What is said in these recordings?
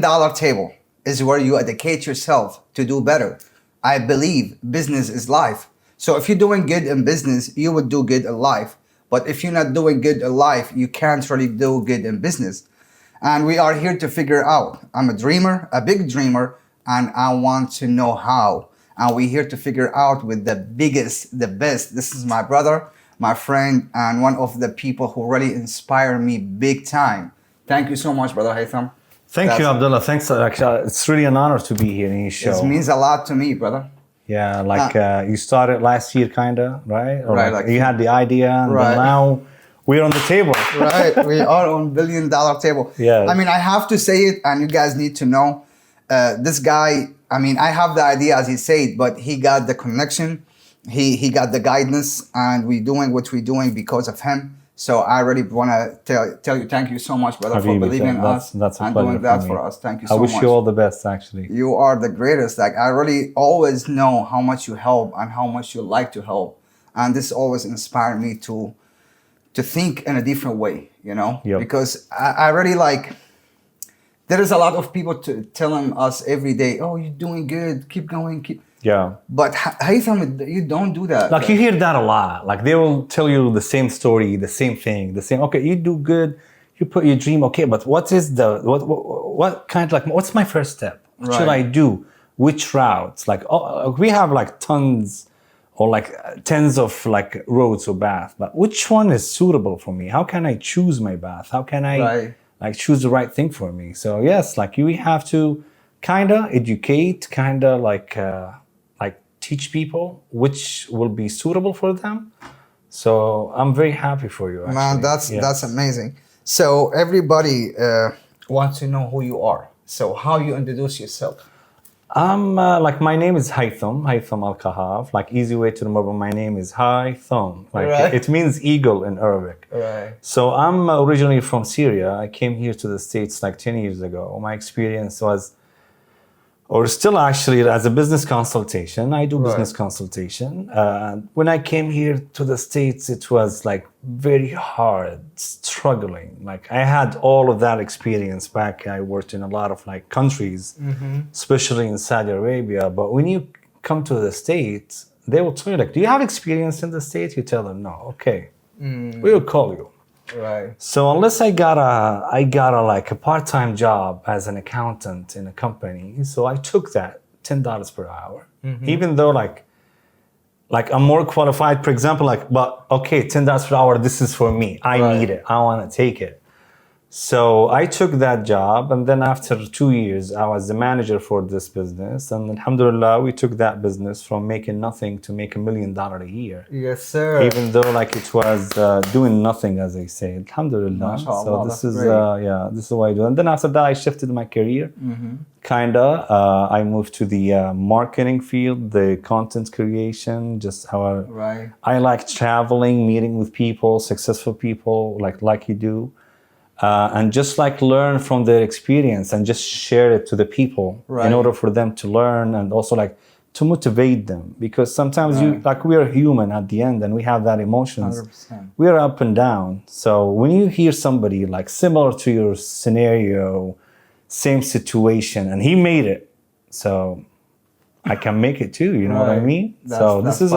$1 million table is where you educate yourself to do better. I believe business is life. So if you're doing good in business, you would do good in life. But if you're not doing good in life, you can't really do good in business. And we are here to figure out. I'm a dreamer, a big dreamer, and I want to know how. And we're here to figure out with the biggest, the best. This is my brother, my friend, and one of the people who really inspire me big time. Thank you so much, Brother Haytham. Thank you, Abdullah. Thanks. Actually, it's really an honor to be here in your show. It means a lot to me, brother. Yeah, like you started last year, kind of, right? Or right. Like you had the idea, and then now we're on the table. Right, we are on $1 billion table. Yeah. I mean, I have to say it, and you guys need to know, this guy, I mean, I have the idea, as he said, but he got the connection, he got the guidance, and we're doing what we're doing because of him. So I really want to tell you, thank you so much, brother, for believing in us that's a and pleasure doing that for for us. Thank you so much. I wish you all the best, actually. You are the greatest. Like, I really always know how much you help and how much you like to help. And this always inspired me to think in a different way, you know? Yep. Because I really like, there is a lot of people telling us every day, oh, you're doing good, keep going, keep. Yeah. But Haytham, you don't do that. Like you hear that a lot. Like they will tell you the same story, the same thing, the same, okay, you do good, you put your dream, okay, but what is what kind of like, what's my first step? What should I do? Which routes? Like, we have like tons or like tens of like roads or paths, but which one is suitable for me? How can I choose my path? How can I like choose the right thing for me? So yes, like we have to kind of educate, kind of like teach people which will be suitable for them. So I'm very happy for you, actually. Man, that's amazing. So everybody wants to know who you are. So how you introduce yourself? I'm like, my name is Haytham Al-Kahaf. Like, easy way to remember my name is Haytham. Like it means eagle in Arabic. Right. So I'm originally from Syria. I came here to the States like 10 years ago. My experience was, or still actually, as a business consultation. I do business consultation. When I came here to the States, it was like very hard, struggling. Like I had all of that experience back. I worked in a lot of like countries, especially in Saudi Arabia. But when you come to the States, they will tell you like, do you have experience in the States? You tell them no. Okay, we will call you. Right. So unless I got a like a part-time job as an accountant in a company, so I took that $10 per hour, even though like I'm more qualified, for example, like, but okay, $10 per hour, this is for me. I need it. I want to take it. So I took that job, and then after 2 years, I was the manager for this business. And alhamdulillah, we took that business from making nothing to make $1 million a year. Yes, sir. Even though like it was doing nothing, as I say. Alhamdulillah. So this is this is what I do. And then after that, I shifted my career. Kinda. I moved to the marketing field, the content creation, just how I like traveling, meeting with people, successful people, like you do. And just like learn from their experience and just share it to the people in order for them to learn, and also like to motivate them, because sometimes we are human at the end, and we have that emotions. 100%. We are up and down. So when you hear somebody like similar to your scenario, same situation, and he made it, so I can make it too. You know what I mean? This is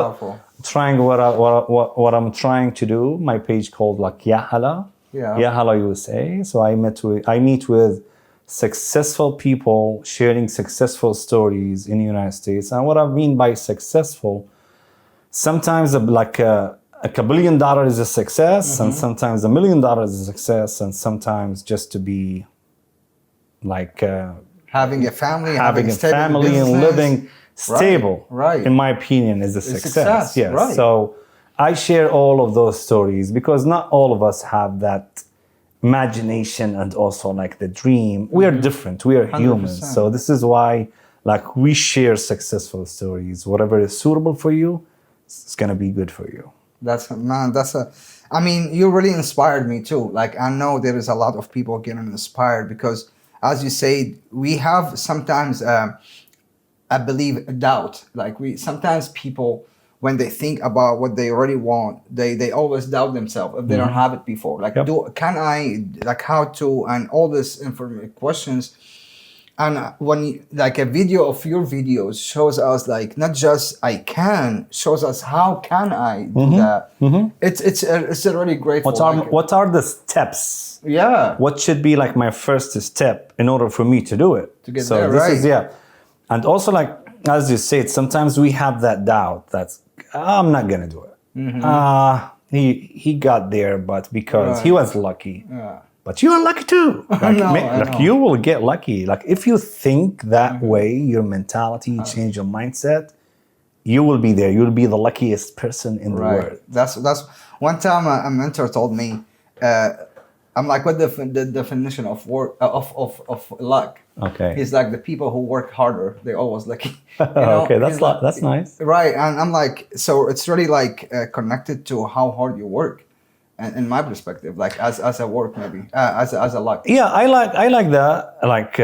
trying what I'm trying to do. My page called like Yahala. Yahala USA. So I meet with successful people sharing successful stories in the United States. And what I mean by successful, sometimes like a $1 billion is a success, and sometimes $1 million is a success, and sometimes just to be like having a family, and living stable. In my opinion, is a success. Yes. So I share all of those stories because not all of us have that imagination and also like the dream. We are different. We are 100%. Humans. So this is why like we share successful stories. Whatever is suitable for you, it's going to be good for you. I mean, you really inspired me too. Like, I know there is a lot of people getting inspired because, as you say, we have sometimes, I believe, a doubt. Like sometimes people, when they think about what they already want, they always doubt themselves if they don't have it before. Like, can I, like how to, and all this questions. And like a video of your videos shows us like not just I can, shows us how can I do that. It's already grateful. What are the steps? Yeah. What should be like my first step in order for me to do it? To get so there, this right. is and also like as you said, sometimes we have that doubt that I'm not gonna do it. He got there, but because he was lucky. Yeah. But you are lucky too. Like, I know. You will get lucky. Like if you think that way, your mentality, you change your mindset, you will be there. You'll be the luckiest person in the world. That's one time a mentor told me. I'm like, what the definition of work of luck? Okay. He's like the people who work harder, they're always lucky. Okay, that's nice. Right, and I'm like, so it's really like connected to how hard you work. And in my perspective, like as a work maybe, as a luck. Yeah, I like that, like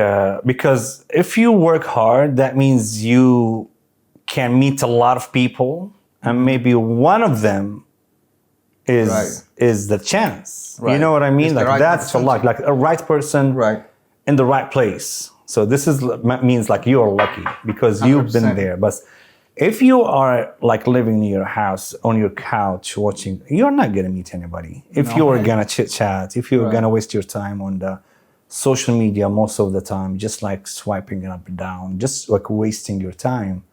because if you work hard, that means you can meet a lot of people, and maybe one of them is the chance. Right. You know what I mean? It's like that's a luck, like a right person, in the right place. So this means like you are lucky because you've 100%. been there, but. If you are like living in your house on your couch watching, you're not gonna meet anybody. If you are gonna chit chat, if you're gonna waste your time on the social media most of the time, just like swiping up and down, just like wasting your time,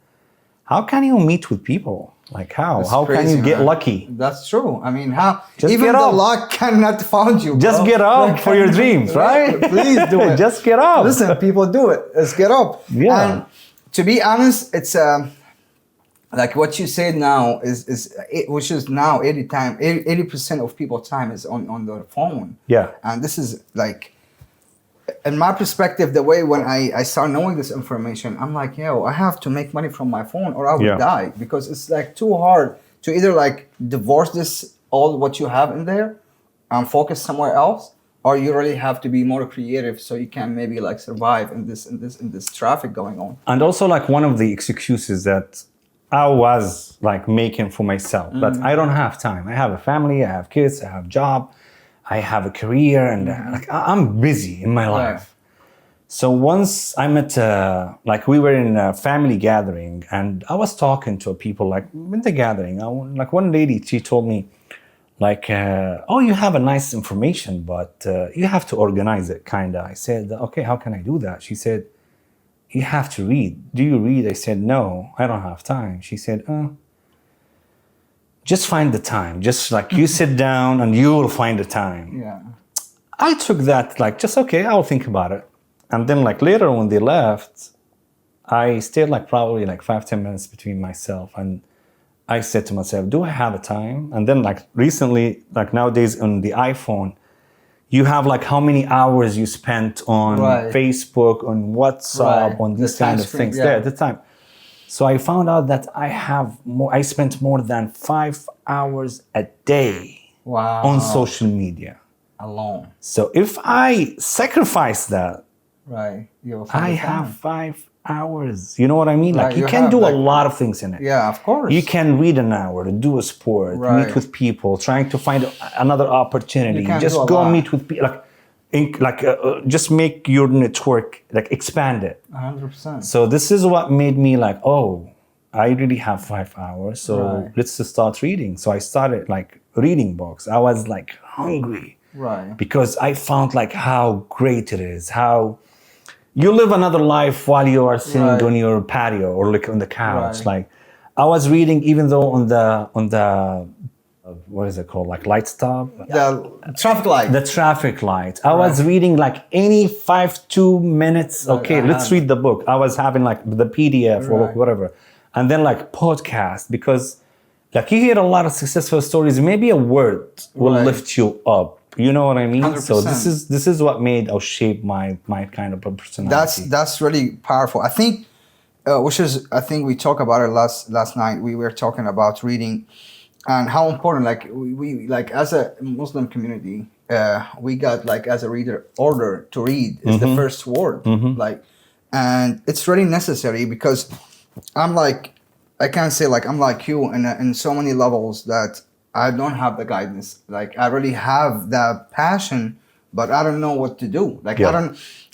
how can you meet with people? Like how? How can you get lucky? That's true. I mean, how? Just even get the up. luck cannot find you. Just get up for your dreams, right? Please do it. Just get up. Listen, people do it. Let's get up. Yeah. And to be honest, it's like what you said now which is now 80% of people's time is on their phone. Yeah. And this is like, in my perspective, the way when I start knowing this information, I'm like, yo, I have to make money from my phone or I will die, because it's like too hard to either like divorce this all what you have in there and focus somewhere else, or you really have to be more creative so you can maybe like survive in this traffic going on. And also like one of the excuses that I was like making for myself, but I don't have time. I have a family, I have kids, I have a job, I have a career, and like I'm busy in my life. So once I met, like we were in a family gathering, and I was talking to people like in the gathering. Like one lady, she told me, like, oh, you have a nice information, but you have to organize it, kinda. I said, okay, how can I do that? She said, you have to read. Do you read? I said, no, I don't have time. She said, just find the time. Just like you sit down and you will find the time. Yeah. I took that like, just okay, I'll think about it. And then like later when they left, I stayed like probably like 5-10 minutes between myself. And I said to myself, do I have a time? And then like recently, like nowadays on the iPhone, you have like how many hours you spent on Facebook, on WhatsApp, on these kind of things there at the time. So I found out that I spent more than 5 hours a day on social media. Alone. So if I sacrifice that, I have 5 hours. You know what I mean? Like you can do a lot of things in it. Yeah, of course. You can read an hour, do a sport, meet with people, trying to find another opportunity. Just go meet with people. Just make your network, like expand it. 100%. So this is what made me like, oh, I really have 5 hours. So let's just start reading. So I started like reading books. I was like hungry. Because I found like how great it is, how you live another life while you are sitting on your patio or like on the couch. Like I was reading, even though on the what is it called? Like light stop? The traffic light. The traffic light. I was reading like any 2 minutes. Okay, let's read the book. I was having like the PDF or whatever. And then like podcast, because like you hear a lot of successful stories, maybe a word will lift you up. You know what I mean? 100%. So this is what made or shaped my kind of personality. That's really powerful. I think, I think we talked about it last night. We were talking about reading and how important, like we like as a Muslim community, we got like as a reader order to read is the first word, like, and it's really necessary because I'm like, I can't say like I'm like you in so many levels that I don't have the guidance. Like I really have that passion, but I don't know what to do. Like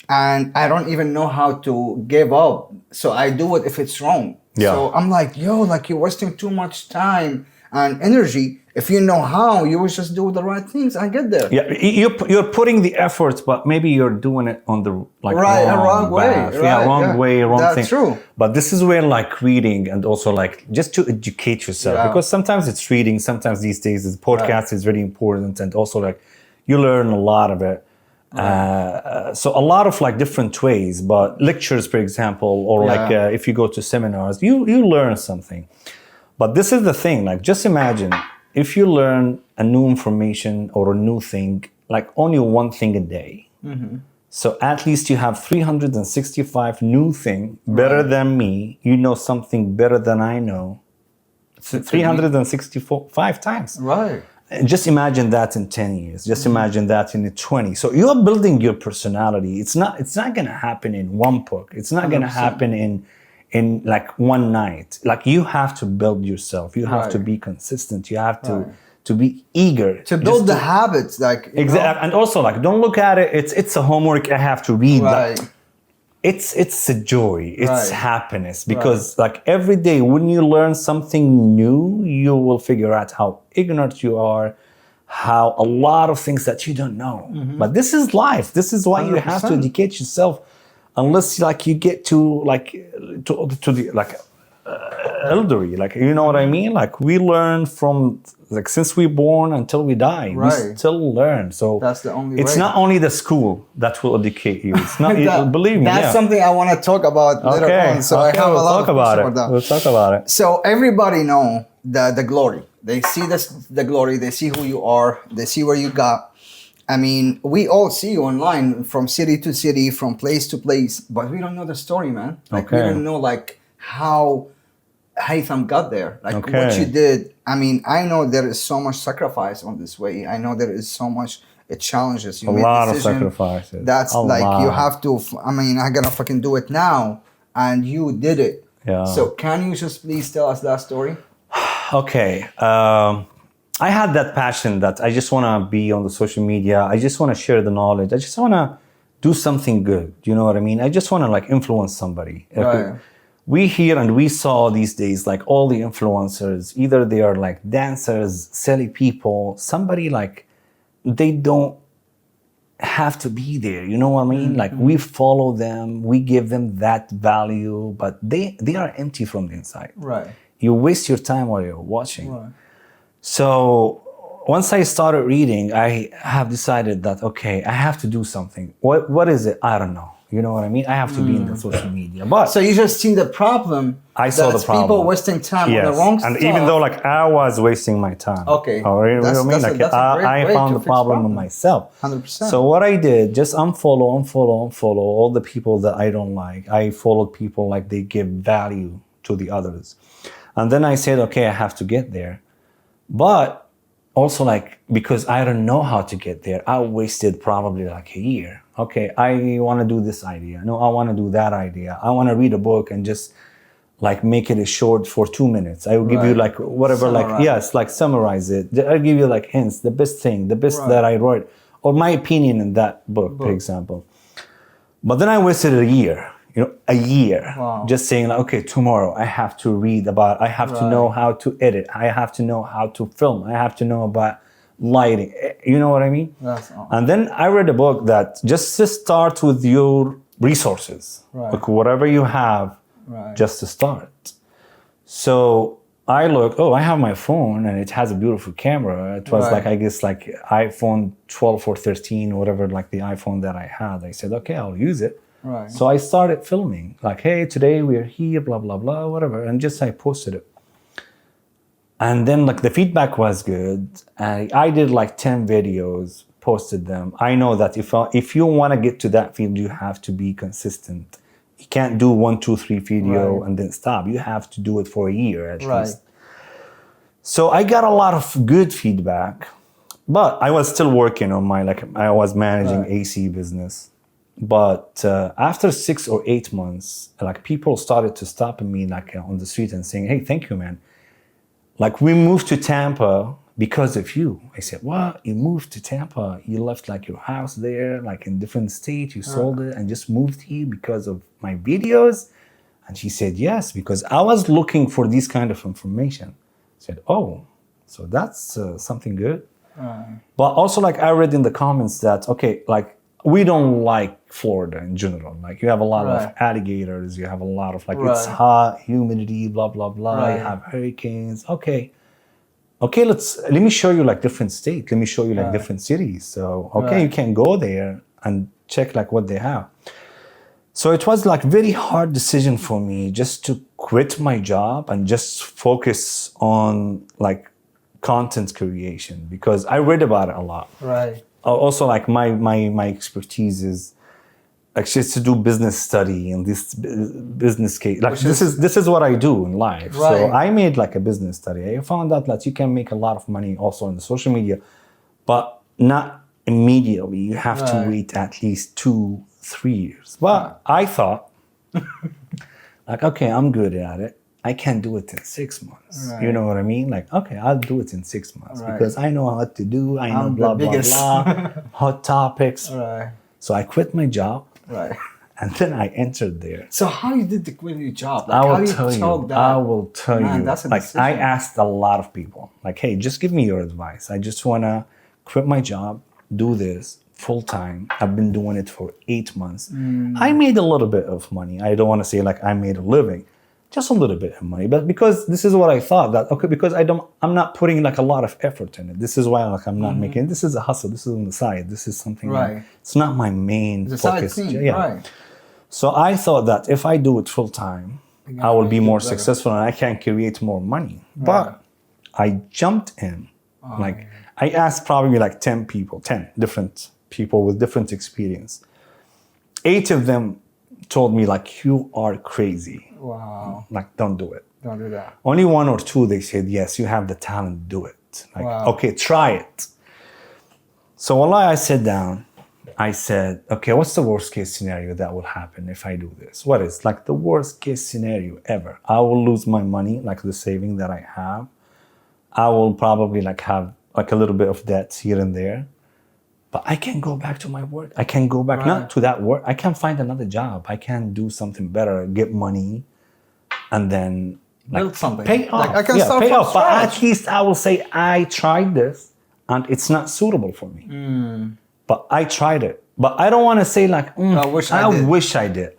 and I don't even know how to give up. So I do it if it's wrong. Yeah. So I'm like, yo, like you're wasting too much time and energy. If you know how, you would just do the right things and get there. Yeah, you're putting the efforts, but maybe you're doing it on the like Wrong way. path. Right, Yeah, wrong yeah. way, wrong That's thing. true. But this is where like reading and also like just to educate yourself, Yeah. because sometimes it's reading, sometimes these days the podcast is very important, and also like you learn a lot of it. So a lot of like different ways, but lectures, for example, or like if you go to seminars, you learn something. But this is the thing, like just imagine if you learn a new information or a new thing, like only one thing a day. So at least you have 365 new things better than me. You know something better than I know. 365 times. Right. Just imagine that in 10 years. Just imagine that in 20. So you are building your personality. It's not going to happen in one book. It's not going to happen in like one night. Like you have to build yourself. You have to be consistent. You have to be eager To build the habits, like exactly. And also like don't look at it. It's a homework I have to read. Right. It's a joy. It's happiness, because like every day when you learn something new, you will figure out how ignorant you are, how a lot of things that you don't know. But this is life. This is why you have to 100%. educate yourself, unless like you get to like to the like elderly, like you know what I mean. Like we learn from like since we're born until we die, we still learn. So That's the only it's way. not only the school that will educate you. It's not. Believe me. That's something I want to talk about later on. So I have a lot of questions about that. We'll talk about it. So everybody know the glory. They see the glory. They see who you are. They see where you got. I mean, we all see you online from city to city, from place to place, but we don't know the story, man. Like we don't know like how Haytham got there, like what you did. I mean, I know there is so much sacrifice on this way. I know there is so much challenges. You A made lot of decision. sacrifices. That's A like lot. you have to. I mean, I gotta fucking do it now, and you did it. Yeah. So can you just please tell us that story? Okay. I had that passion that I just want to be on the social media. I just want to share the knowledge. I just want to do something good. You know what I mean? I just want to like influence somebody. Right. We hear and we saw these days like all the influencers, either they are like dancers, silly people, somebody like they don't have to be there. You know what I mean? Like we follow them, we give them that value, but they are empty from the inside. Right. You waste your time while you're watching. Right. So once I started reading, I have decided that, okay, I have to do something. What is it? I don't know. You know what I mean? I have to be in the social media. But So you just seen the problem. I saw the problem. People wasting time on the wrong stuff. And even though like I was wasting my time. Okay. You know what I mean? That's a Like great I way found to the fix problem problem. in myself. 100%. So what I did, just unfollow all the people that I don't like. I followed people like they give value to the others. And then I said, okay, I have to get there. But also like, because I don't know how to get there, I wasted probably like a year. Okay, I want to do this idea. No, I want to do that idea. I want to read a book and just like make it a short for 2 minutes. I will give you like whatever, like, yes, like summarize it. I'll give you like hints, the best thing, the best that I wrote, or my opinion in that book, for example. But then I wasted a year. A year, just saying like, okay, tomorrow I have to read about, I have to know how to edit, I have to know how to film, I have to know about lighting. You know what I mean? That's all. And then I read a book that just to start with your resources, like whatever you have, just to start. So I look, I have my phone and it has a beautiful camera. It was like, I guess like iPhone 12 or 13, whatever, like the iPhone that I had. I said, okay, I'll use it. Right. So I started filming, like, hey, today we are here, blah, blah, blah, whatever. And just I posted it. And then like the feedback was good. I did like 10 videos, posted them. I know that if you want to get to that field, you have to be consistent. You can't do 1, 2, 3 video and then stop. You have to do it for a year at least. So I got a lot of good feedback, but I was still working on my, like I was managing AC business. But after 6 or 8 months, like people started to stop me like on the street and saying, hey, thank you, man. Like we moved to Tampa because of you. I said, what? You moved to Tampa. You left like your house there, like in different state. You sold it and just moved here because of my videos? And she said, yes, because I was looking for this kind of information. I said, oh, so that's something good. But also, like, I read in the comments that, okay, like, we don't like Florida in general. Like, you have a lot of alligators. You have a lot of, like, it's hot, humidity, blah, blah, blah. You have hurricanes. Okay, let me show you, like, different states. Let me show you, like, different cities. So, okay, you can go there and check, like, what they have. So it was, like, very hard decision for me just to quit my job and just focus on, like, content creation, because I read about it a lot. Also, like, my expertise is actually to do business study and this business case. Like, this is what I do in life. So I made, like, a business study. I found out that you can make a lot of money also on the social media, but not immediately. You have to wait at least 2-3 years. But I thought, like, okay, I'm good at it. I can do it in 6 months. You know what I mean? Like, okay, I'll do it in 6 months because I know what to do. I know blah, blah, blah, hot topics. So I quit my job. And then I entered there. So how you did the quit your job? Like, I will tell you. That's a like, decision. I asked a lot of people, like, hey, just give me your advice. I just want to quit my job, do this full time. I've been doing it for 8 months. I made a little bit of money. I don't want to say like I made a living. Just a little bit of money, but because this is what I thought that, okay, because I'm not putting like a lot of effort in it. This is why like I'm not making, this is a hustle. This is on the side. This is something that, it's not my main focus. So I thought that if I do it full time, I will be more successful and I can create more money. But I jumped in, like I asked probably like 10 different people with different experience. 8 of them told me like, you are crazy. Wow. Like, don't do it. Don't do that. Only 1 or 2, they said, yes, you have the talent, do it. Like, okay, try it. So wallah, I sat down. I said, okay, what's the worst case scenario that will happen if I do this? What is like the worst case scenario ever? I will lose my money, like the saving that I have. I will probably like have like a little bit of debt here and there. But I can go back to my work. I can go back not to that work. I can find another job. I can do something better, get money, and then like, build something. Pay off. Like I can start pay from off. But scratch. at least I will say I tried this and it's not suitable for me. But I tried it. But I don't want to say like, I wish I did.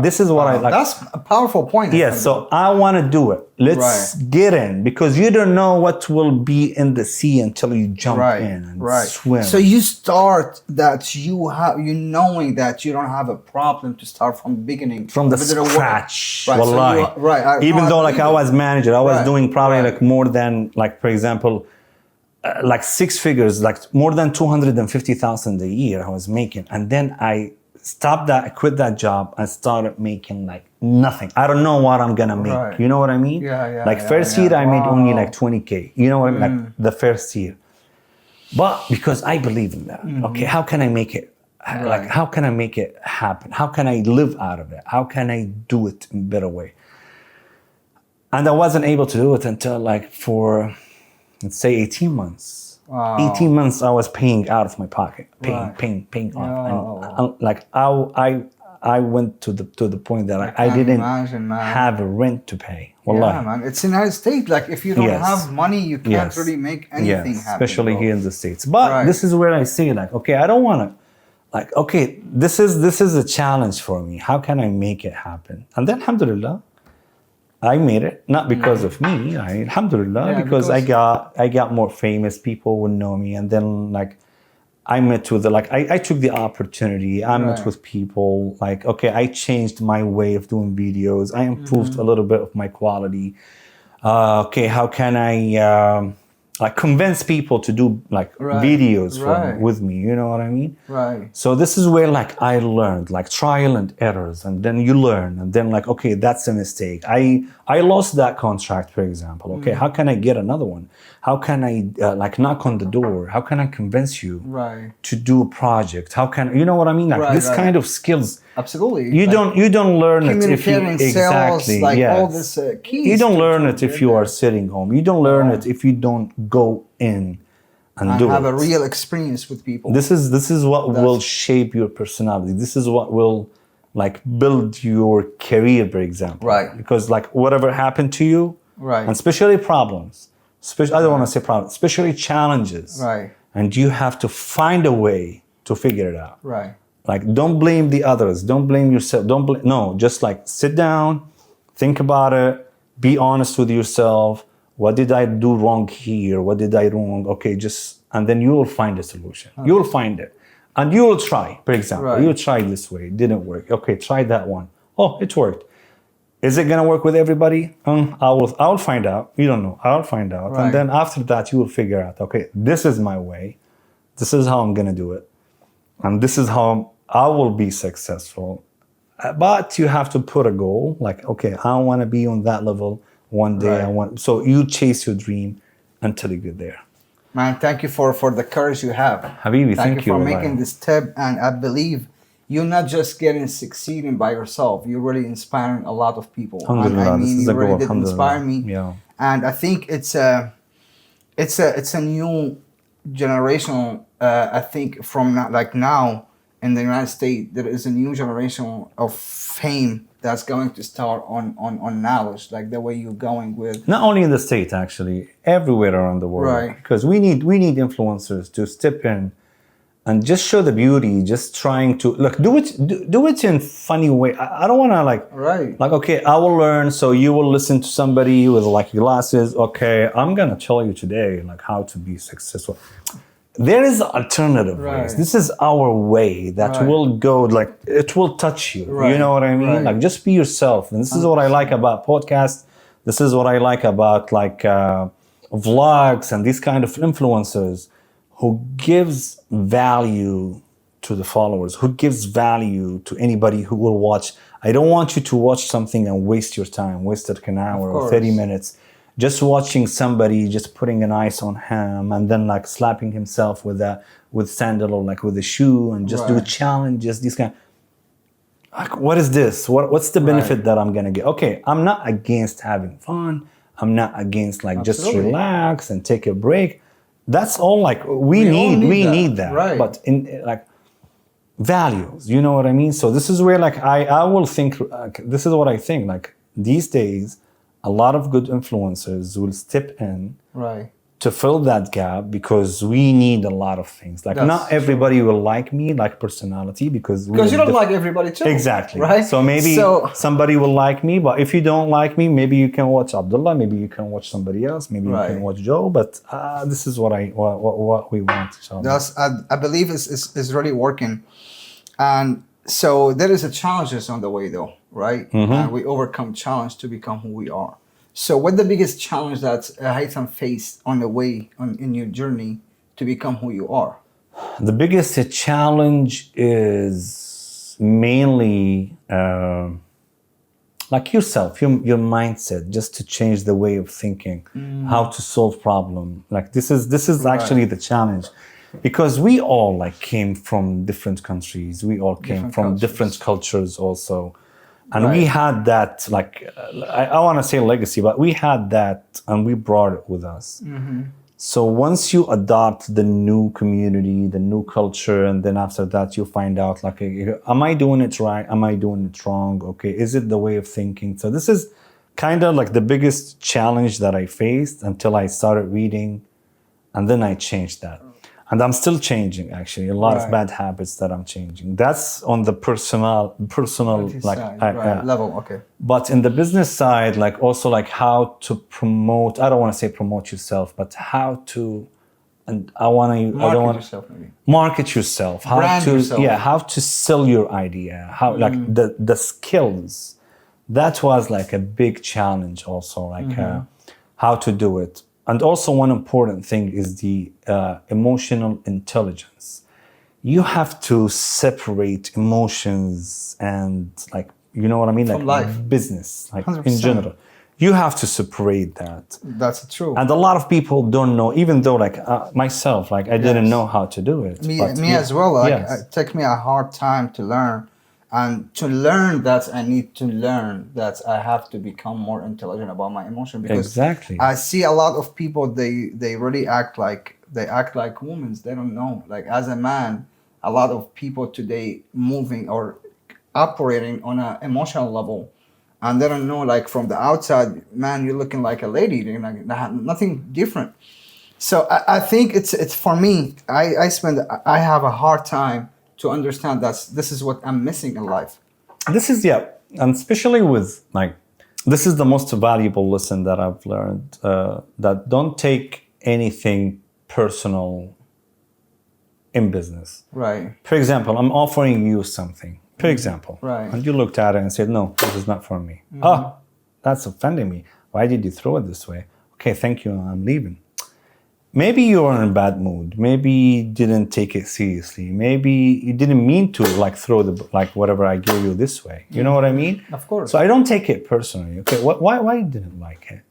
This is what I like. That's a powerful point. Yes, so I want to do it. Let's get in, because you don't know what will be in the sea until you jump in and swim. So you start that you knowing that you don't have a problem to start from the beginning. From the scratch. Wallahi. So even though like I was manager, I was doing probably like more than like, for example, like 6 figures, like more than 250,000 a year I was making. And then I stopped that, I quit that job and started making like nothing. I don't know what I'm gonna make. You know what I mean? Like first year I made only like 20K. You know what I mean? Like the first year. But because I believe in that. Okay, how can I make it? Like how can I make it happen? How can I live out of it? How can I do it in a better way? And I wasn't able to do it until like for, let's say 18 months. 18 months I was paying out of my pocket, paying off. And like I went to the point that I didn't have a rent to pay. Wallahi. Yeah, man. It's in the United States. Like if you don't have money, you can't really make anything happen. Especially here in the States. But this is where I say like, okay, I don't want to, like, okay, this is a challenge for me. How can I make it happen? And then alhamdulillah, I made it, not because of me, alhamdulillah, because I got more famous, people would know me. And then like I met with I took the opportunity, I met with people, like, okay, I changed my way of doing videos. I improved a little bit of my quality. Okay, how can I like convince people to do like videos with me, you know what I mean? So this is where like I learned like trial and errors, and then you learn, and then like, okay, that's a mistake. I lost that contract, for example. Okay, how can I get another one? How can I like knock on the door? How can I convince you to do a project? How can, you know what I mean? Like this kind of skills Absolutely. You don't learn it if you communicating, sales, exactly like all yes. this keys. You don't learn to it if get you there. are sitting home. You don't learn it if you don't go in and And do have it. a real experience with people. This is what will shape your personality. This is what will like build your career, for example. Right. Because like whatever happened to you, Right. and especially problems, I don't want to say problems, especially challenges. Right. And you have to find a way to figure it out. Right. Like don't blame the others, don't blame yourself, don't blame, no, just like sit down, think about it, be honest with yourself. What did I do wrong here? What did I wrong? Okay, just, and then you will find a solution. You will find it. And you will try, for example, Right. you try this way, it didn't work. Okay, try that one. Oh, it worked. Is it gonna work with everybody? I will find out. You don't know. I'll find out. Right. And then after that, you will figure out, okay, this is my way. This is how I'm gonna do it. And this is how I will be successful. But you have to put a goal, like, okay, I want to be on that level one day. Right. So you chase your dream until you get there. Man, thank you for the courage you have. Habibi, thank you for you, making Wallahi. this tip. And I believe you're not just getting succeeding by yourself. You're really inspiring a lot of people. And Alhamdulillah, I this mean, is you a really goal, did inspire me. Yeah. And I think it's a new generational. I think from like now in the United States, there is a new generation of fame that's going to start on knowledge, like the way you're going with. Not only in the States, actually, everywhere around the world. Right. Because we need influencers to step in and just show the beauty, just trying to look, do it in funny way. I don't want to Right. like, okay, I will learn. So you will listen to somebody with like glasses. Okay, I'm going to tell you today, like how to be successful. There is alternative ways. Right. This is our way that Right. will go, like, it will touch you. Right. You know what I mean? Right. Like, just be yourself. And this is what I like about podcasts. This is what I like about like vlogs and these kind of influencers who gives value to the followers, who gives value to anybody who will watch. I don't want you to watch something and waste your time, waste like an hour or 30 minutes. Just watching somebody just putting an ice on him and then like slapping himself with sandal or like with a shoe and just do Right. challenges, these kind. Like, what is this? What's the benefit Right. that I'm gonna get? Okay, I'm not against having fun. I'm not against like just Absolutely. relax and take a break. That's all like we all need. need We that. need that. Right. But in like values, you know what I mean? So this is where like I will think. This is what I think. Like these days, a lot of good influencers will step in Right. to fill that gap because we need a lot of things. Like That's not everybody will like me, like personality, because Because you don't like everybody too. Exactly. Right. So maybe somebody will like me, but if you don't like me, maybe you can watch Abdullah, maybe you can watch somebody else, maybe you Right. can watch Joe. But this is what what we want. inshallah. That's I believe is really working, and so there is a challenges on the way though, right? And we overcome challenge to become who we are. So what the biggest challenge that Haytham faced on the way in your journey to become who you are? The biggest challenge is mainly like yourself, your mindset, just to change the way of thinking, how to solve problem. Like this is actually the challenge, because we all like came from different countries. We all came Different from cultures. different cultures also, and we Right. had that like I want to say legacy, but we had that and we brought it with us. So once you adopt the new community, the new culture, and then after that you find out like, am I doing it right? Am I doing it wrong? Okay, is it the way of thinking? So this is kind of like the biggest challenge that I faced until I started reading, and then I changed that. And I'm still changing actually, a lot of Right. bad habits that I'm changing. That's on the personal like Right. Level, okay. but in the business side, like also like how to promote, I don't want to say promote yourself, but how to, and I want to, I don't Market want yourself maybe. market yourself, how Brand to, yourself. yeah, how to sell your idea, how like the skills. That was like a big challenge also, like how to do it. And also one important thing is the emotional intelligence. You have to separate emotions and like, you know what I mean? From Like life. business, like in 100%. general. You have to separate that. That's true. And a lot of people don't know, even though like myself, like I didn't Yes. know how to do it. me but as well. Like yes. it took me a hard time to learn And to learn that, I need to learn that I have to become more intelligent about my emotion, because Exactly. I see a lot of people, they really act like women. They don't know. Like as a man, a lot of people today moving or operating on an emotional level, and they don't know, like from the outside, man, you're looking like a lady. You're like nothing different. So I think it's for me. I have a hard time to understand that this is what I'm missing in life. This is, yeah, and especially with like, this is the most valuable lesson that I've learned, that don't take anything personal in business. Right. For example, I'm offering you something, for example, Right. and you looked at it and said, no, this is not for me. Oh, that's offending me. Why did you throw it this way? Okay, thank you, I'm leaving. Maybe you were in a bad mood. Maybe you didn't take it seriously. Maybe you didn't mean to like throw the like whatever I gave you this way. You know what I mean? Of course. So I don't take it personally. Okay, why you didn't like it?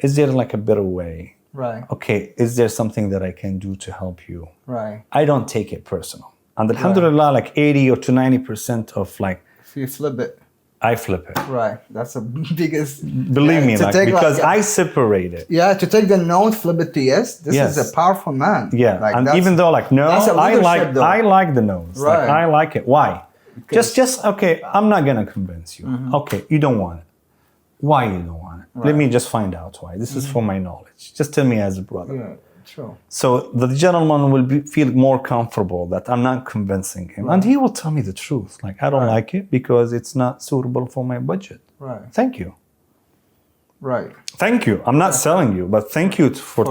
Is there like a better way? Right. Okay, is there something that I can do to help you? Right. I don't take it personal. And alhamdulillah, like 80 or to 90% of like, If you flip it. I flip it. Right. That's the biggest. Believe me, to like, take, because like, I separate it. Yeah, to take the no, flip it to yes. This Yes. is a powerful man. Yeah, Like, and that's- even though like no, that's a leadership, though. I like the no's. Like Right. I like it. Why? Just okay. I'm not gonna convince you. Okay, you don't want it. Why you don't want it? Let me just find out why. This is for my knowledge. Just tell me as a brother. Yeah, true. So the gentleman will feel more comfortable that I'm not convincing him, and he will tell me the truth. Like I don't like it because it's not suitable for my budget. Right. Thank you. Right. Thank you. I'm not selling you, but thank you for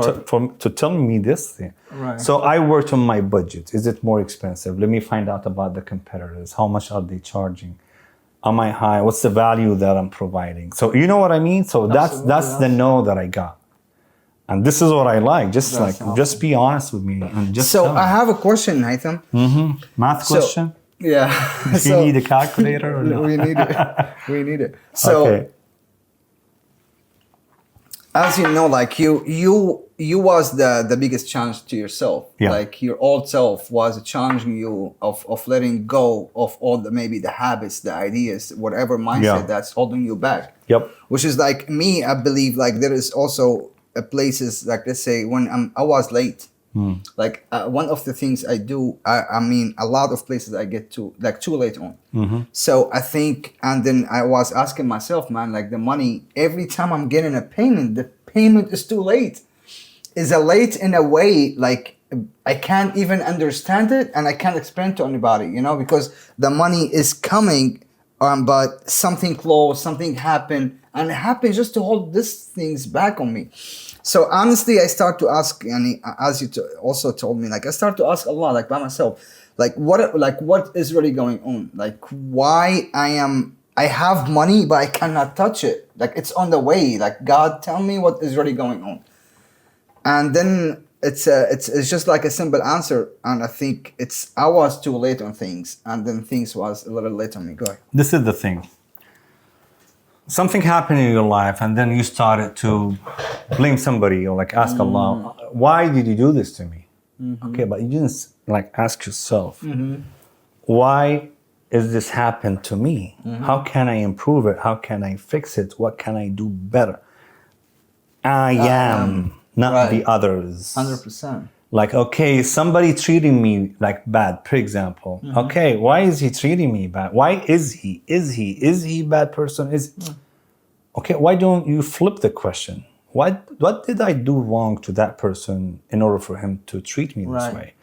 telling me this thing. Right. So I worked on my budget. Is it more expensive? Let me find out about the competitors. How much are they charging? Am I high? What's the value that I'm providing? So you know what I mean? So that's the no that I got. And this is what I like. Just That's like awesome. just be honest with me and just So tell me. I have a question, Nathan. Math So- question? Yeah. Do you need a calculator or no? We need it. We need it. So Okay. as you know, like you was the biggest challenge to yourself. Yeah. Like your old self was challenging you of letting go of all the maybe the habits, the ideas, whatever mindset Yeah. that's holding you back. Yep. Which is like me, I believe like there is also places like, let's say when I was late. Like one of the things I do, I mean, a lot of places I get to like too late on. So I think, and then I was asking myself, man, like the money, every time I'm getting a payment, the payment is too late. Is a late in a way, like I can't even understand it and I can't explain to anybody, you know, because the money is coming, but something closed, something happened, and it happened just to hold these things back on me. So honestly, I start to ask, and as you also told me, like I start to ask a lot, like by myself, like what is really going on? Like why I have money, but I cannot touch it. Like it's on the way. Like God, tell me what is really going on. And then it's just like a simple answer, and I think I was too late on things, and then things was a little late on me. Go ahead. This is the thing. Something happened in your life, and then you started to blame somebody or like ask Allah, why did you do this to me? Okay, but you didn't like ask yourself, why is this happened to me? How can I improve it? How can I fix it? What can I do better? I am, not right. the others. 100%. Like, okay, somebody treating me like bad, for example. Okay, why is he treating me bad? Why is he? Is he a bad person? Okay, why don't you flip the question? What did I do wrong to that person in order for him to treat me this Right. way?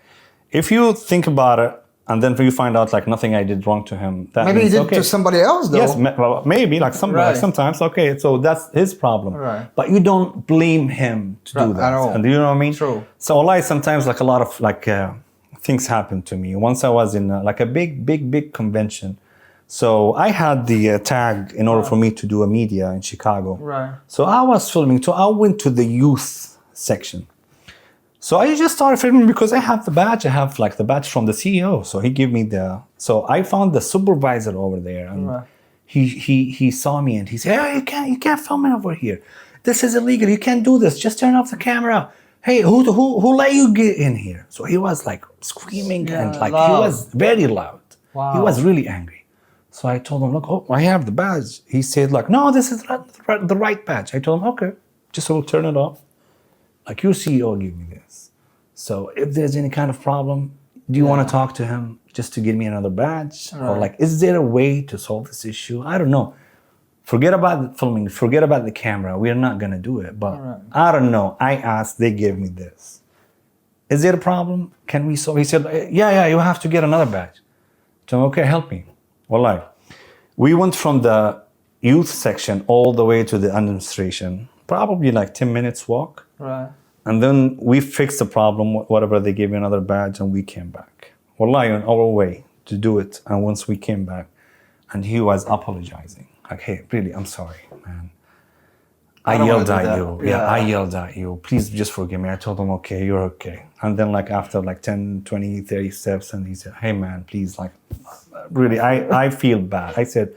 If you think about it, and then you find out like nothing I did wrong to him, that Maybe he means, did okay. to somebody else though. Yes, well, maybe like Right. sometimes. Okay, so that's his problem. Right. But you don't blame him to do Right, that. at all. And you know what I mean? True. So Allah, sometimes like a lot of like things happened to me. Once I was in like a big convention. So I had the tag in order for me to do a media in Chicago. Right. So I was filming. So I went to the youth section. So I just started filming because I have the badge. I have like the badge from the CEO. So he gave me the. So I found the supervisor over there, and Right. he saw me and he said, "Hey, you can't film it over here. This is illegal. You can't do this. Just turn off the camera. Hey, who let you get in here?" So he was like screaming Yeah, and like loud. he was very loud. Wow. He was really angry. So I told him, look, oh, I have the badge. He said like, no, this is not the right badge. I told him, okay, just will turn it off. Like, your CEO gave me this. So if there's any kind of problem, do you want to talk to him just to give me another badge? Or like, is there a way to solve this issue? I don't know. Forget about the filming, forget about the camera. We're not gonna do it. But I don't know. I asked, they gave me this. Is there a problem? Can we solve? He said, yeah, you have to get another badge. So okay, help me. Wallahi. We went from the youth section all the way to the administration, probably like 10 minutes walk. Right. And then we fixed the problem, whatever, they gave me another badge, and we came back. Wallahi, on our way to do it. And once we came back, and he was apologizing. Like, hey, really, I'm sorry, man. I yelled at you. Yeah, I yelled at you. Please just forgive me. I told him, okay, you're okay. And then like after like 10, 20, 30 steps, and he said, hey man, please, like, really, I feel bad. I said,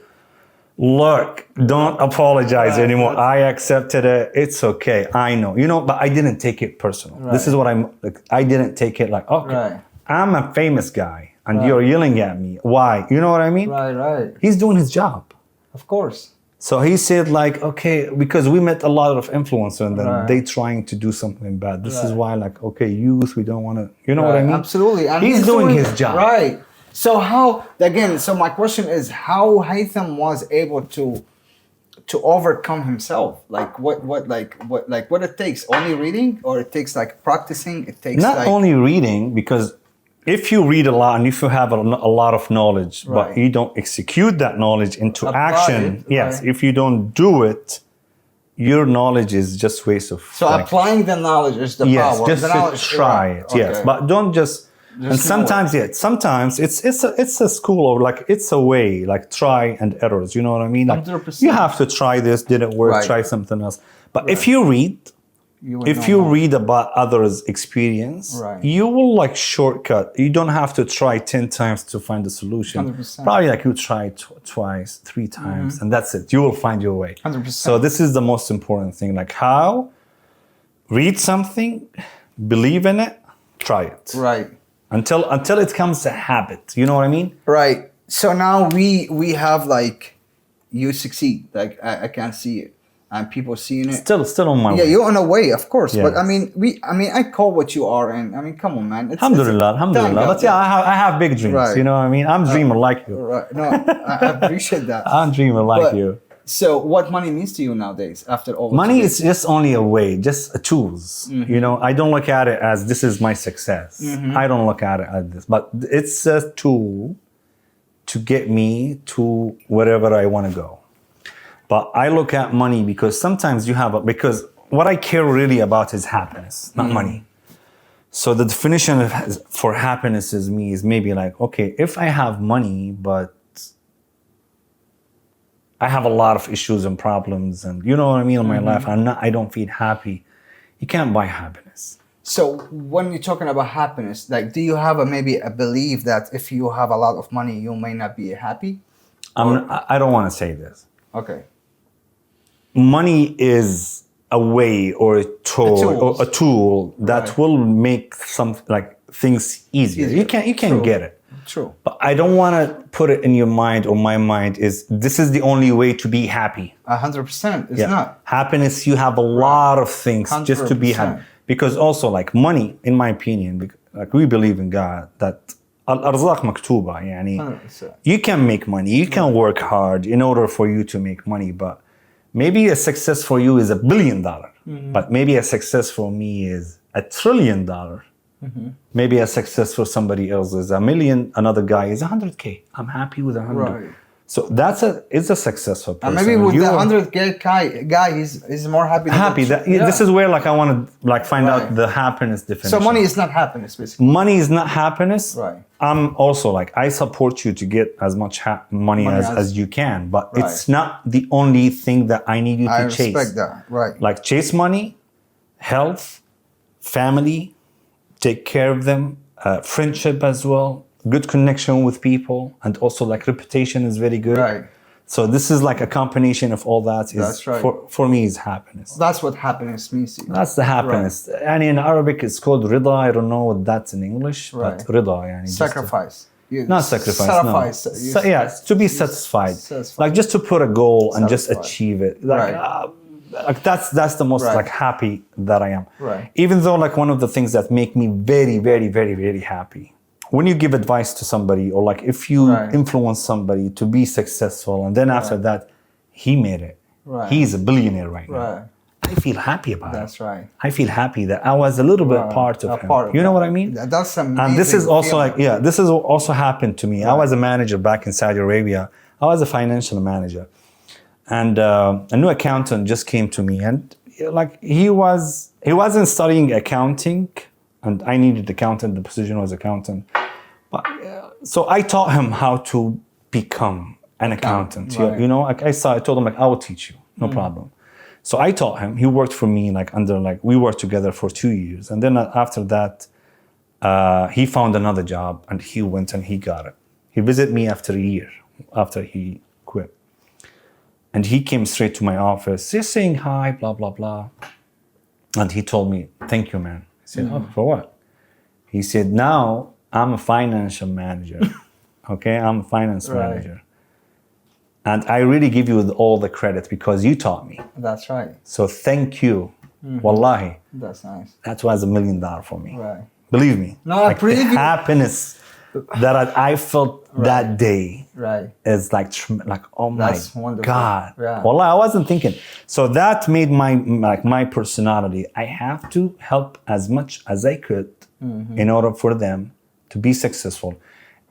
look, don't apologize anymore. I accepted it. It's okay. I know, but I didn't take it personal. Right. This is what I'm like. I didn't take it like, okay, I'm a famous guy and you're yelling at me. Why? You know what I mean? Right. He's doing his job. Of course. So he said like, okay, because we met a lot of influencers and then they trying to do something bad. This is why like, okay, youth, we don't want to, you know what I mean? Absolutely. And he's doing his job. Right. So so my question is how Haytham was able to overcome himself? Like what it takes? Only reading, or it takes like practicing? It takes not only reading, because if you read a lot and if you have a lot of knowledge, but you don't execute that knowledge into action, if you don't do it, your knowledge is just waste of. So like, applying the knowledge is the power. Yes, just to try it. Okay. Yes, but don't just. And sometimes, sometimes it's a school, or like it's a way, like try and errors. You know what I mean? Like 100%. You have to try this, didn't work, try something else. But if you read, read about others' experience, you will like shortcut. You don't have to try 10 times to find the solution. 100%. Probably like you try twice, 3 times, and that's it. You will find your way. 100%. So this is the most important thing. Like how read something, believe in it, try it. Right. Until it becomes a habit. You know what I mean? Right. So now we have like, you succeed. Like I can see it. And people seeing it. Still on my way. Yeah, you're on a way, of course. Yes. But I mean, I call what you are, and I mean, come on, man. Alhamdulillah. But yeah, I have big dreams. Right. You know what I mean? I'm a dreamer like you. Right. No, I appreciate that. I'm a dreamer like you. So, what money means to you nowadays? After all, money is just only a way, just a tools. Mm-hmm. You know, I don't look at it as this is my success. Mm-hmm. I don't look at it as this, but it's a tool to get me to wherever I want to go. But I look at money because sometimes because what I care really about is happiness, not money. So the definition for happiness is maybe like, okay, if I have money, but I have a lot of issues and problems and you know what I mean in my life, I don't feel happy. You can't buy happiness. So when you're talking about happiness, like, do you have maybe a belief that if you have a lot of money, you may not be happy? I don't want to say this. Okay. Money is a way or a tool that will make some like things easier. You can get it. True. But I don't want to put it in your mind or my mind is this is the only way to be happy. 100%. It's not. Happiness, you have a lot of things 100%. Just to be happy. Because also like money, in my opinion, like we believe in God that al-arzaq maktuba, yani, you can make money, you can work hard in order for you to make money, but maybe a success for you is $1 billion, but maybe a success for me is $1 trillion. Maybe a success for somebody else is $1 million, another guy is 100K. I'm happy with 100. Right. So it's a successful person. And maybe with the 100K guy, he's more happy. This is where like I want to like find out the happiness definition. So money is not happiness, basically. Money is not happiness. Right. I'm also like I support you to get as much money as you can, but it's not the only thing that I need you to chase. I respect that. Right. Like chase money, health, family, take care of them, friendship as well. Good connection with people, and also like reputation is very good. Right. So this is like a combination of all that. That's right. For me is happiness. That's what happiness means to you. That's the happiness. Right. And in Arabic it's called rida. I don't know what that's in English, but rida. Yani sacrifice. you Not sacrifice, sacrifice, no. you Yeah, to be satisfied. Like just to put a goal and just Satisfied. achieve it. Like, Right. like that's the most Right. like happy that I am. Right. Even though like one of the things that make me very, very, very, very happy, when you give advice to somebody or like if you Right. influence somebody to be successful and then after that, he made it. Right. He's a billionaire right now. Right. I feel happy about it. That's right. I feel happy that I was a little bit part of him. You know what I mean? That's amazing. And this is also feeling. like, yeah, this is also happened to me. I was a manager back in Saudi Arabia. I was a financial manager. And a new accountant just came to me and like he wasn't studying accounting and I needed accountant, the position was accountant. But, so I taught him how to become an accountant. Right. You know, like I told him like, I will teach you, no problem. So I taught him. He worked for me we worked together for 2 years. And then after that, he found another job and he went and he got it. He visited me after a year, after he quit. And he came straight to my office, just saying hi, blah, blah, blah. And he told me, thank you, man. I said, oh, for what? He said, now I'm a financial manager. Okay, I'm a finance manager. And I really give you all the credit because you taught me. That's right. So thank you. Wallahi. That's nice. That was $1 million for me. Right. Believe me. No, I believe the you. happiness that I felt that day Right. is like oh my That's wonderful. God. Yeah. Wallah, I wasn't thinking. So that made my personality. I have to help as much as I could in order for them to be successful.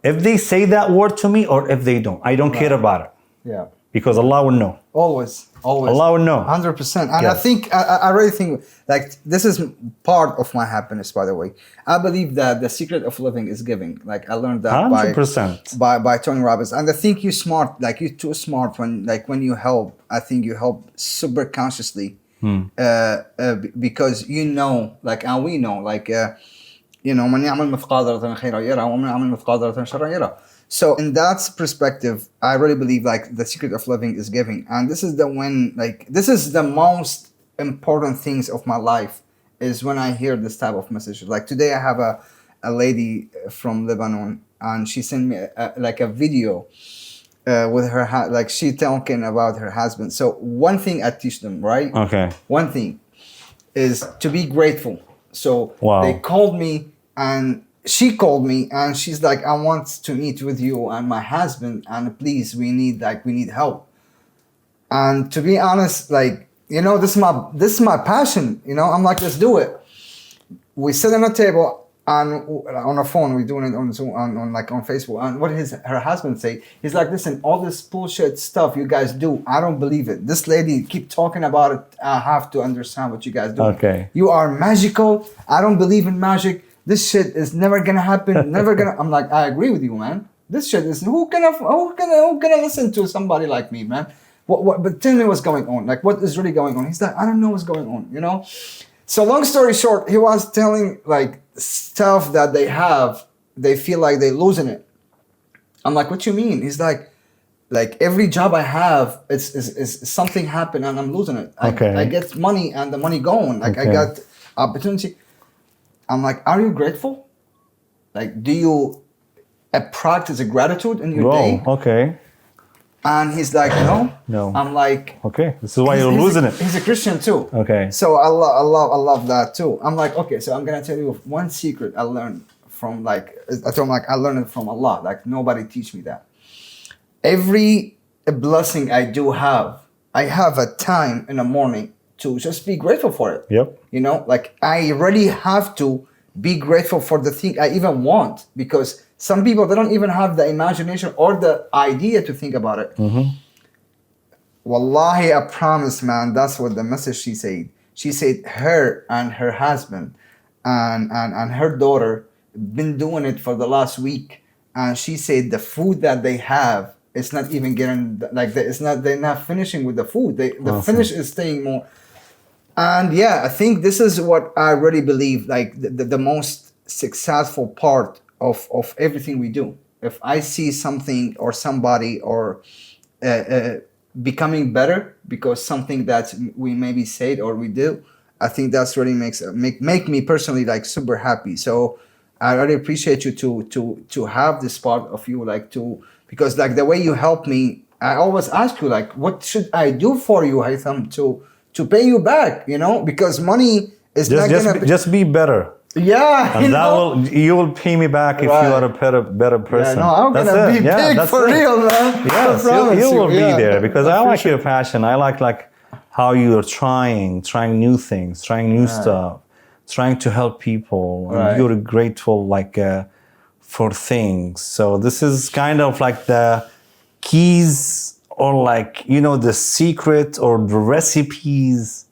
If they say that word to me or if they don't, I don't care about it. Yeah. Because Allah will know. Always. Allah will know. 100%. And Yeah. I think, I really think, like, this is part of my happiness, by the way. I believe that the secret of living is giving. Like, I learned that 100%. by Tony Robbins. And I think you're smart. Like, you're too smart when you help. I think you help super consciously. Because you know, like, and we know, like, you know, من يعمل مثقال ذرة خيرا يرى ومن يعمل مثقال ذرة شرا يرى. So in that perspective, I really believe like the secret of living is giving. And this is this is the most important things of my life is when I hear this type of message. Like today I have a lady from Lebanon and she sent me a video with her, like she talking about her husband. So one thing I teach them, right? Okay. One thing is to be grateful. So Wow. they called me and she called me and she's like, I want to meet with you and my husband and please, we need help. And to be honest, like, you know, this is my passion, you know, I'm like, let's do it. We sit on a table and on a phone, we're doing it on Zoom, on Facebook. And what her husband say, he's like, listen, all this bullshit stuff you guys do, I don't believe it. This lady keep talking about it. I have to understand what you guys do. Okay. You are magical. I don't believe in magic. This shit is never gonna happen. Never gonna. I'm like, I agree with you, man. This shit is who gonna listen to somebody like me, man? What? But tell me what's going on. Like, what is really going on? He's like, I don't know what's going on. You know. So long story short, he was telling like stuff that they have. They feel like they're losing it. I'm like, what you mean? He's like every job I have, it's something happened and I'm losing it. I get money and the money gone. Like I got opportunity. I'm like, are you grateful? Like, do you practice a gratitude in your day? Okay. And he's like, no. No. I'm like, okay. This is why you're losing it. He's a Christian too. Okay. So I love that too. I'm like, okay, so I'm gonna tell you one secret I learned from I told him like I learned it from Allah. Like nobody teach me that. Every blessing I do have, I have a time in the morning to just be grateful for it. Yep. You know, like I really have to be grateful for the thing I even want because some people, they don't even have the imagination or the idea to think about it. Mm-hmm. Wallahi, I promise, man, that's what the message she said. She said her and her husband and her daughter been doing it for the last week. And she said the food that they have, it's not even getting, like, they're not finishing with the food. The Awesome. finish is staying more. And yeah, I think this is what I really believe, like the most successful part of everything we do. If I see something or somebody or becoming better because something that we maybe said or we do, I think that's really make me personally like super happy. So I really appreciate you to have this part of you, like to, because like the way you help me, I always ask you like, what should I do for you, Haytham, to pay you back? You know, because money is not gonna be, just be better. yeah, And you will pay me back if you are a better yeah, person. no, I'm That's gonna it. be Yeah, big that's for it. real, man. Yes, I promise you will be Yeah, there because I like appreciate your passion. I like how you're trying new things, trying new stuff, trying to help people, and Right. you're grateful for things. So this is kind of like the keys, or like the secret or the recipes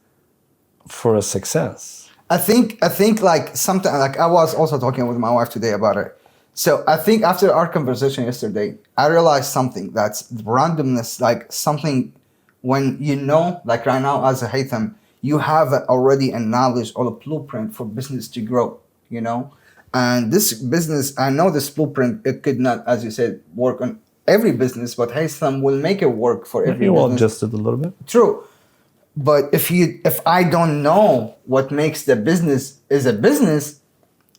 for a success. I think like something like I was also talking with my wife today about it. So I think after our conversation yesterday, I realized something that's randomness, like something when like right now as a Haytham, you have already a knowledge or a blueprint for business to grow, and this business, I know this blueprint, it could not, as you said, work on every business, but Haytham will make it work for every You will business. adjust it a little bit. True. But if I don't know what makes the business is a business,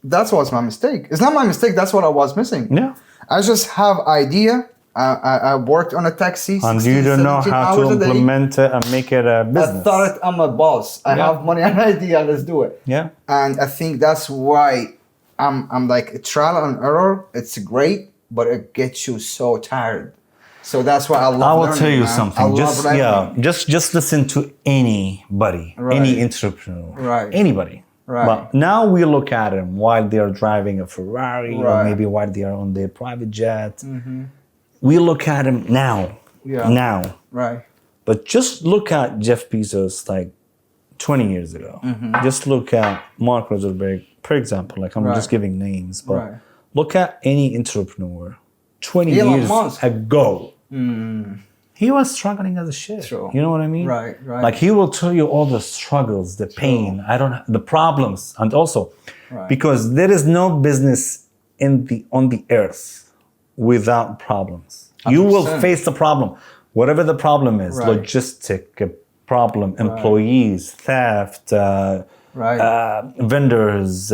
that was my mistake. It's not my mistake. That's what I was missing. Yeah. I just have idea. I worked on a taxi. And 16, you don't know 17 how to hours a day. implement it and make it a I business. thought I'm a boss. I Yeah. have money and idea. Let's do it. Yeah. And I think that's why I'm like trial and error. It's great, but it gets you so tired. So that's why I love I will learning, tell you man. I something. love Just learning. just listen to anybody, Right. any entrepreneur, Right. anybody. Right. But now we look at them while they're driving a Ferrari, or Right. maybe while they are on their private jet. We look at them now, Yeah. now. Right. But just look at Jeff Bezos like 20 years ago. Just look at Mark Zuckerberg, for example. Like I'm Right. just giving names, but Right. look at any entrepreneur 20 Elon years Musk. ago. He was struggling as a shit. True. You know what I mean? Right, right. Like he will tell you all the struggles, the pain, the problems, and also Right. because there is no business on the earth without problems. You will 100%. face the problem, whatever the problem is, Right. logistic problem, employees, theft, Right. vendors,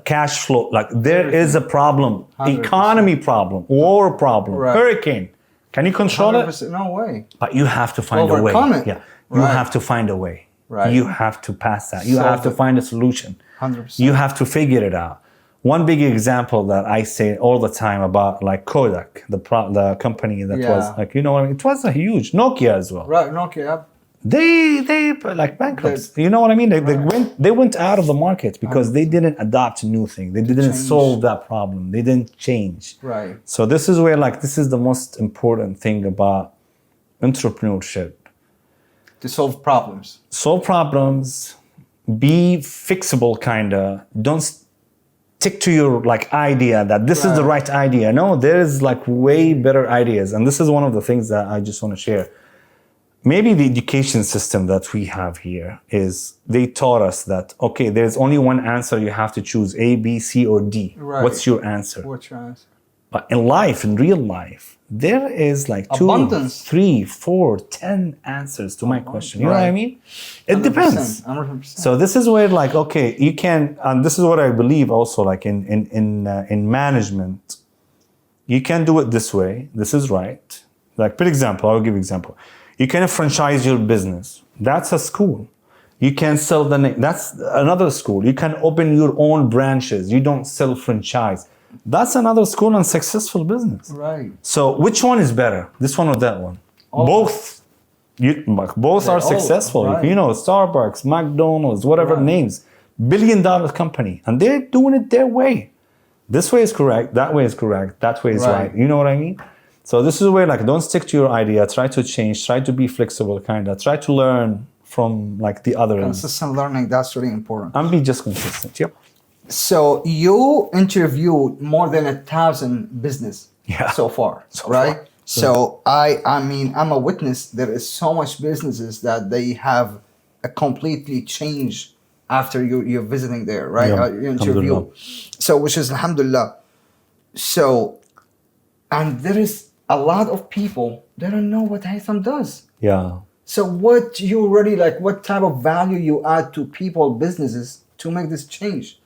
cash flow. Like there is a problem, 100%. economy problem, war problem, Right. hurricane. Can you control it? 100%, no way. But you have to find a way. Overcome it. Yeah, you Right. have to find a way. Right. You have to pass that. You Solve have to it. find a solution. 100%. You have to figure it out. One big example that I say all the time about like Kodak, the company that was Yeah. like, you know what I mean? It was a huge Nokia as well. Right, Nokia. They like bankrupt. You know what I mean? They went out of the market because they didn't adapt a new thing. They didn't change. solve that problem. They didn't change. Right. So this is where like this is the most important thing about entrepreneurship. To solve problems. Solve problems, be fixable kinda. Don't stick to your like idea that this is the right idea. No, there is like way better ideas. And this is one of the things that I just want to share. Maybe the education system that we have here is they taught us that, okay, there's only one answer. You have to choose A, B, C, or D. Right. What's your answer? What's your answer? But in life, in real life, there is like 2, Abundance. 3, 4, 10 answers to my question. You know what I Right. mean? It depends. 100%. So this is where like, okay, you can, and this is what I believe also like in management, you can do it this way. This is right. Like, for example, I'll give you example. You can franchise your business. That's a school. You can sell the name. That's another school. You can open your own branches. You don't sell franchise. That's another school and successful business. Right. So which one is better? This one or that one? Both. Both are all, successful. right. You know, Starbucks, McDonald's, whatever names, $1 billion company, and they're doing it their way. This way is correct. That way is correct. That way is right. You know what I mean? So this is where like don't stick to your idea. Try to change. Try to be flexible, kinda. Try to learn from like the others, Consistent learning, that's really important. and be just consistent. Yep. So you interviewed more than 1,000 business so far, right? far. So I mean, I'm a witness. There is so much businesses that they have a completely changed after you're visiting there, right? Yeah. You interview. Alhamdulillah. So which is alhamdulillah. So, and there is a lot of people that don't know what Haytham does. Yeah. So what you really like, what type of value you add to people, businesses to make this change?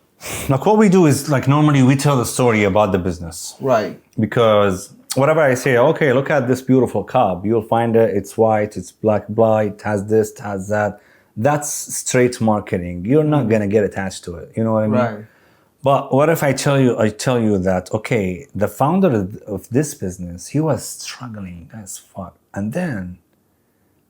Like what we do is like normally we tell the story about the business. Right. Because whatever I say, okay, look at this beautiful cup. You'll find it, it's white, it's black, it has this, it has that. That's straight marketing. You're not gonna get attached to it. You know what I mean? Right. But what if I tell you that, okay, the founder of this business, he was struggling as fuck. And then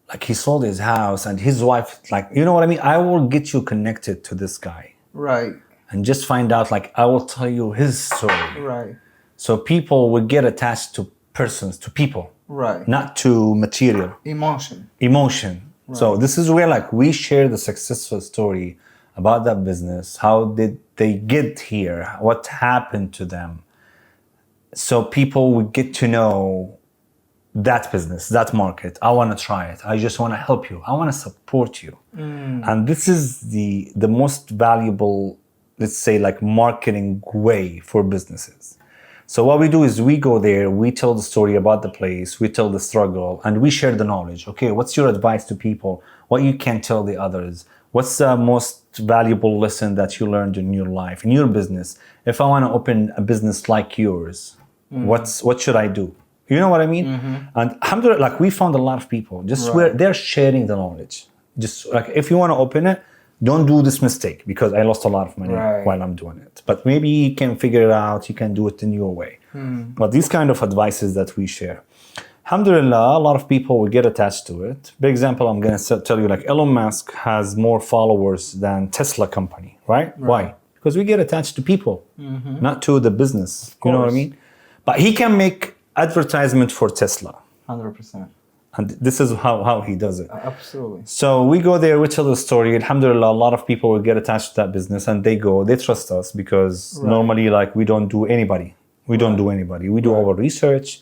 like he sold his house and his wife, like, you know what I mean? I will get you connected to this guy. Right. And just find out, like, I will tell you his story. Right. So people will get attached to persons, to people. Right. Not to material. Emotion. Right. So this is where like we share the successful story about that business. How did they get here? What happened to them? So people will get to know that business, that market. I want to try it. I just want to help you. I want to support you. And this is the most valuable, let's say, like marketing way for businesses. So what we do is we go there, we tell the story about the place, we tell the struggle, and we share the knowledge. Okay, what's your advice to people? What you can tell the others? What's the most valuable lesson that you learned in your life, in your business? If I want to open a business like yours, what should I do? You know what I mean? And alhamdulillah, like we found a lot of people just where they're sharing the knowledge. Just like if you want to open it, don't do this mistake because I lost a lot of money while I'm doing it. But maybe you can figure it out, you can do it in your way. But these kind of advices that we share. Alhamdulillah, a lot of people will get attached to it. Big example, I'm going to tell you, like Elon Musk has more followers than Tesla company, right? Why? Because we get attached to people, not to the business. You know what I mean? But he can make advertisement for Tesla. 100%. And this is how he does it. Absolutely. So we go there, we tell the story. Alhamdulillah, a lot of people will get attached to that business and they trust us because normally like we don't do anybody. We don't do anybody. We do our research.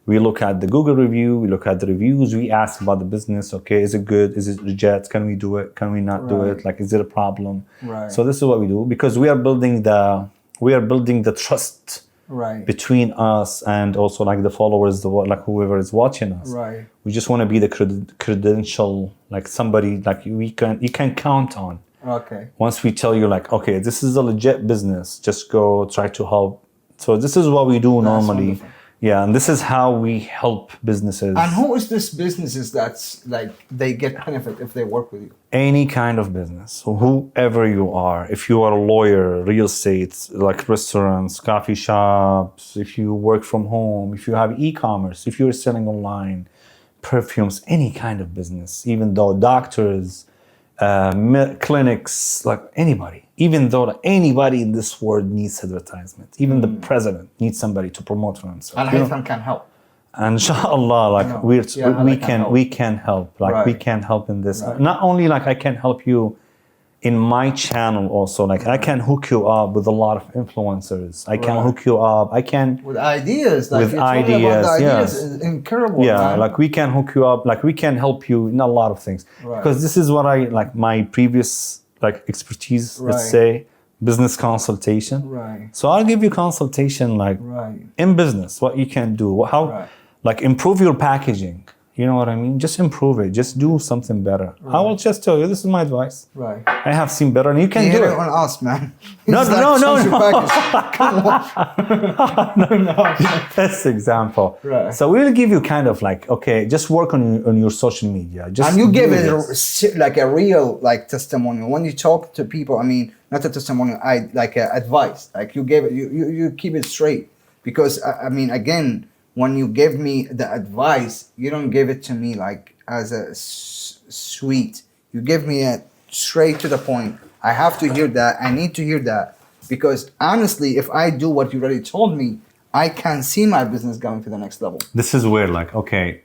We look at the Google review. We look at the reviews. We ask about the business. Okay, is it good? Is it legit? Can we do it? Can we not do it? Like, is it a problem? Right. So this is what we do because we are building the trust between us and also like the followers, like whoever is watching us. Right. We just want to be the credential, like somebody like you can count on. Okay. Once we tell you like, okay, this is a legit business, just go try to help. So this is what we do normally. Wonderful. Yeah, and this is how we help businesses. And who is this businesses that's like they get benefit if they work with you? Any kind of business, so whoever you are. If you are a lawyer, real estate, like restaurants, coffee shops, if you work from home, if you have e-commerce, if you're selling online, perfumes, any kind of business, even though doctors, clinics, like anybody. Even though anybody in this world needs advertisement, even the president needs somebody to promote for himself. And Haytham can help. And inshallah, like we can help. Like we can help in this. Not only like I can help you in my channel also, like I can hook you up with a lot of influencers. I can hook you up. I can with ideas. Like with ideas. Yes, is incredible. Yeah, man. like we can hook you up. Like we can help you in a lot of things. Because this is what I like my previous like expertise. Let's say business consultation. Right. So I'll give you consultation like in business what you can do, how like improve your packaging. You know what I mean? Just improve it. Just do something better. I will just tell you, this is my advice. Right. I have seen better and you can do it. On us, man. No. Come on. No. Best example. Right. So we'll give you kind of like, okay, just work on your social media. Just and you give it like a real like testimonial. When you talk to people, I mean, not a testimonial, like advice. Like you gave it, you keep it straight. Because I mean, again, when you give me the advice, you don't give it to me like as a sweet. You give me it straight to the point. I have to hear that. I need to hear that. Because honestly, if I do what you already told me, I can see my business going to the next level. This is where like, okay,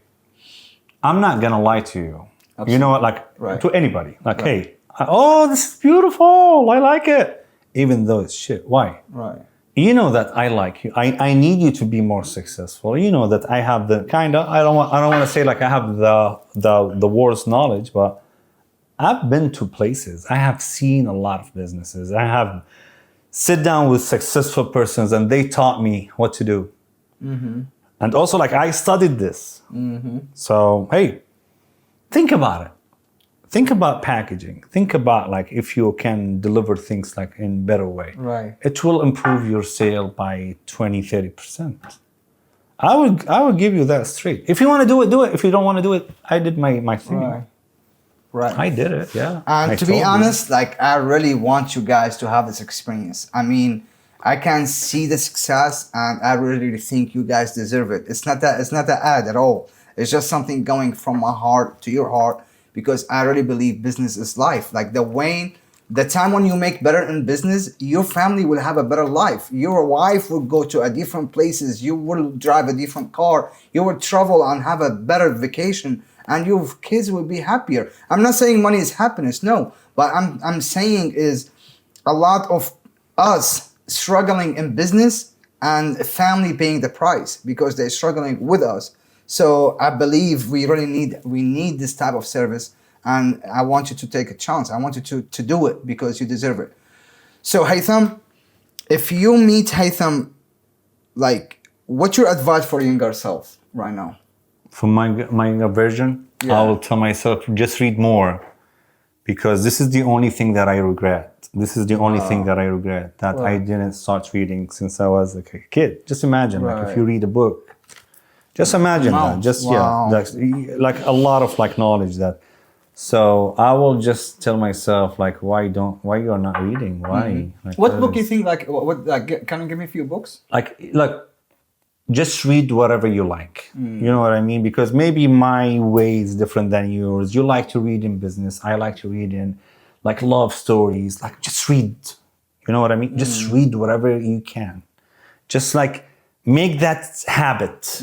I'm not going to lie to you. Absolutely. You know what? Like to anybody. Like, hey, oh, this is beautiful. I like it. Even though it's shit. Why? Right. You know that I like you. I need you to be more successful. You know that I have the kind of I don't want to say like I have the worst knowledge, but I've been to places. I have seen a lot of businesses. I have sit down with successful persons and they taught me what to do. Mm-hmm. And also like I studied this. Mm-hmm. So hey, think about it. think about packaging. Think about like if you can deliver things like in better way. Right. It will improve your sale by 20-30%. I would give you that straight. If you want to do it, do it. If you don't want to do it, I did my thing. Right. Right. I did it, yeah. And I to be told you. honest, like I really want you guys to have this experience. I mean, I can see the success, and I really think you guys deserve it. It's not that ad at all. It's just something going from my heart to your heart, because I really believe business is life. Like the time when you make better in business, your family will have a better life. Your wife will go to a different places. You will drive a different car. You will travel and have a better vacation, and your kids will be happier. I'm not saying money is happiness, no. But I'm saying is a lot of us struggling in business and family paying the price because they're struggling with us. So I believe we need this type of service, and I want you to take a chance. I want you to do it because you deserve it. So Haytham, if you meet Haytham, like, what's your advice for younger self right now? For my younger version, Yeah. I will tell myself, just read more, because this is the only thing that I regret. This is the only thing that I regret, that I didn't start reading since I was like a kid. Just imagine, like if you read a book, just imagine that. Just like a lot of like knowledge that. So I will just tell myself like, why you're not reading? Why? Like, What book you think can you give me a few books? Like just read whatever you like. You know what I mean? Because maybe my way is different than yours. You like to read in business. I like to read in like love stories. Like just read. You know what I mean? Just read whatever you can. Just like make that habit.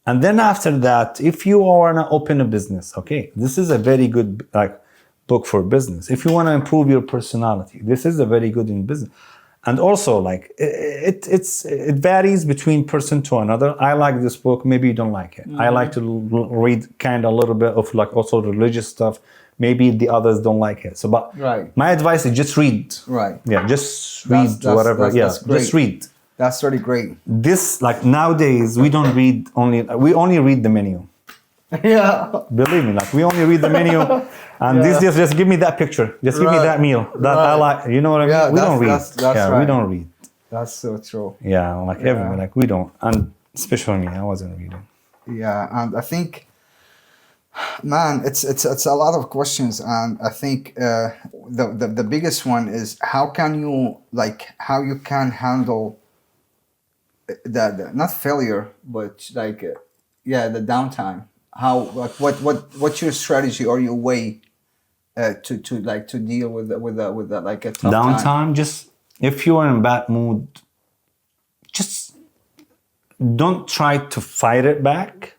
And then after that, if you want to open a business, okay, this is a very good like book for business. If you want to improve your personality, this is a very good in business. And also, like it varies between person to another. I like this book. Maybe you don't like it. I like to read kind of a little bit of like also religious stuff. Maybe the others don't like it. So, but my advice is just read. Right. Yeah, just read whatever. That's just read. That's really great. This like nowadays we don't read we only read the menu. Yeah. Believe me, like we only read the menu, and these days just give me that picture, just give me that meal that I like. You know what I mean? Yeah, we don't read. That's right. We don't read. That's so true. Yeah, like everyone, like we don't, and especially me, I wasn't reading. Yeah, and I think, man, it's a lot of questions, and I think the biggest one is how you can handle the not failure, but like the downtime. How like what's your strategy or your way to deal with like a tough Downtime? time? Just if you are in bad mood, just don't try to fight it back.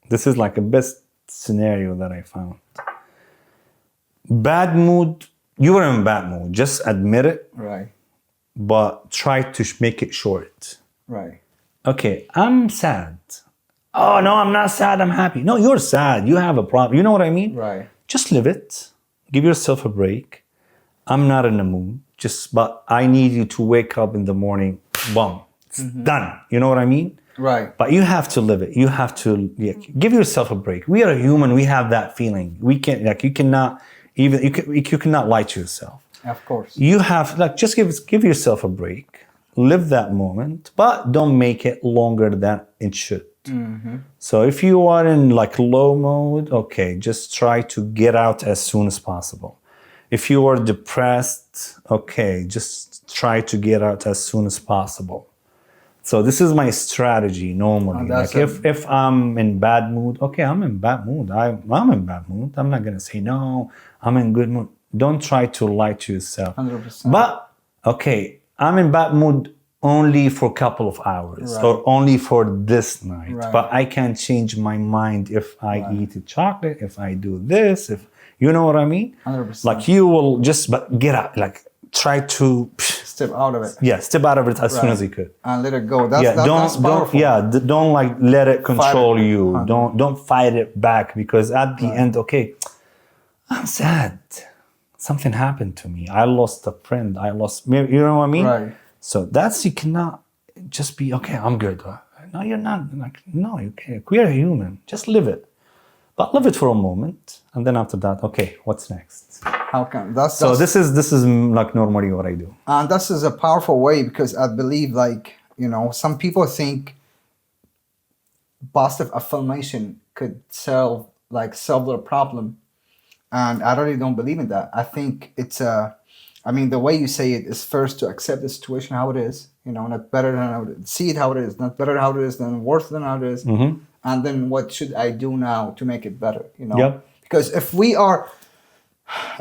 This is like a best scenario that I found. Bad mood, you are in bad mood. Just admit it. Right. But try to make it short. Right. Okay, I'm sad. Oh no, I'm not sad, I'm happy. No, you're sad. You have a problem. You know what I mean? Right. Just live it. Give yourself a break. I'm not in the mood. But I need you to wake up in the morning. Boom. It's done. You know what I mean? Right. But you have to live it. You have to give yourself a break. We are human. We have that feeling. We can't you cannot lie to yourself. Of course. You have just give yourself a break. Live that moment, but don't make it longer than it should. So if you are in like low mode, okay, just try to get out as soon as possible. If you are depressed, okay, just try to get out as soon as possible. So this is my strategy normally. Like if I'm in bad mood, okay, I'm in bad mood. I'm in bad mood. I'm not gonna say no, I'm in good mood. Don't try to lie to yourself. 100%. But okay, I'm in bad mood only for a couple of hours or only for this night. But I can change my mind if I eat a chocolate, if I do this, if you know what I mean? 100%. Like you will but get out, like try to step out of it. Yeah, step out of it as soon as you could. And let it go. That's powerful. Don't like let it control you. Don't fight it back, because at the end, okay, I'm sad. Something happened to me. I lost a friend. You know what I mean? Right. So you cannot just be, okay, I'm good. No, you're not. Like, no, you can't. We are human. Just live it. But live it for a moment, and then after that, okay, what's next? How come? So this is like normally what I do. And this is a powerful way because I believe, like, some people think positive affirmation could solve their problem, and I really don't believe in that. I think it's the way you say it is first to accept the situation how it is, not better than how it is, see it how it is, not better than how it is, then worse than how it is, and then what should I do now to make it better, Yep. Because if we are,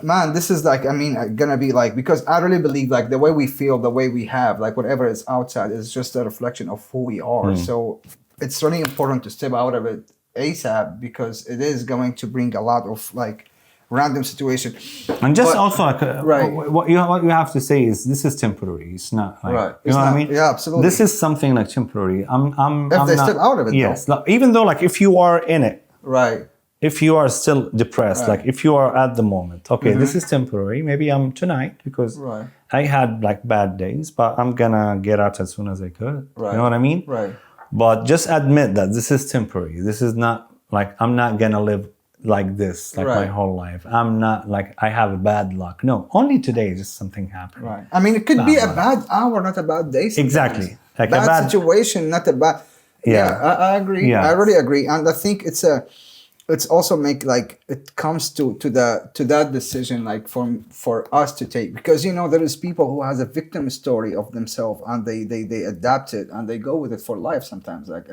man, this is like, gonna be like, because I really believe like the way we feel, the way we have, like whatever is outside is just a reflection of who we are. So it's really important to step out of it ASAP because it is going to bring a lot of like random situation. And just But- also like right. what you have to say is this is temporary. It's not like Right. you It's know what I not- mean. yeah, absolutely. This is something like temporary. I'm If they not, step out of it, yes. Like, even though like if you are in it, Right. if you are still depressed, Right. like if you are at the moment, okay, this is temporary. Maybe I'm tonight because Right. I had like bad days, but I'm gonna get out as soon as I could. Right. You know what I mean? Right. But just admit that this is temporary. This is not like I'm not gonna live like this like my Right. whole life. I'm not like I have a bad luck. No, only today just something happened. Right. It could be a bad hour, not a bad day. sometimes. Exactly. Like a bad, bad- situation, not a bad. Yeah. I agree. Yeah. I really agree, and I think it's also make like it comes to that decision like for us to take, because there is people who has a victim story of themselves and they adapt it and they go with it for life sometimes. Like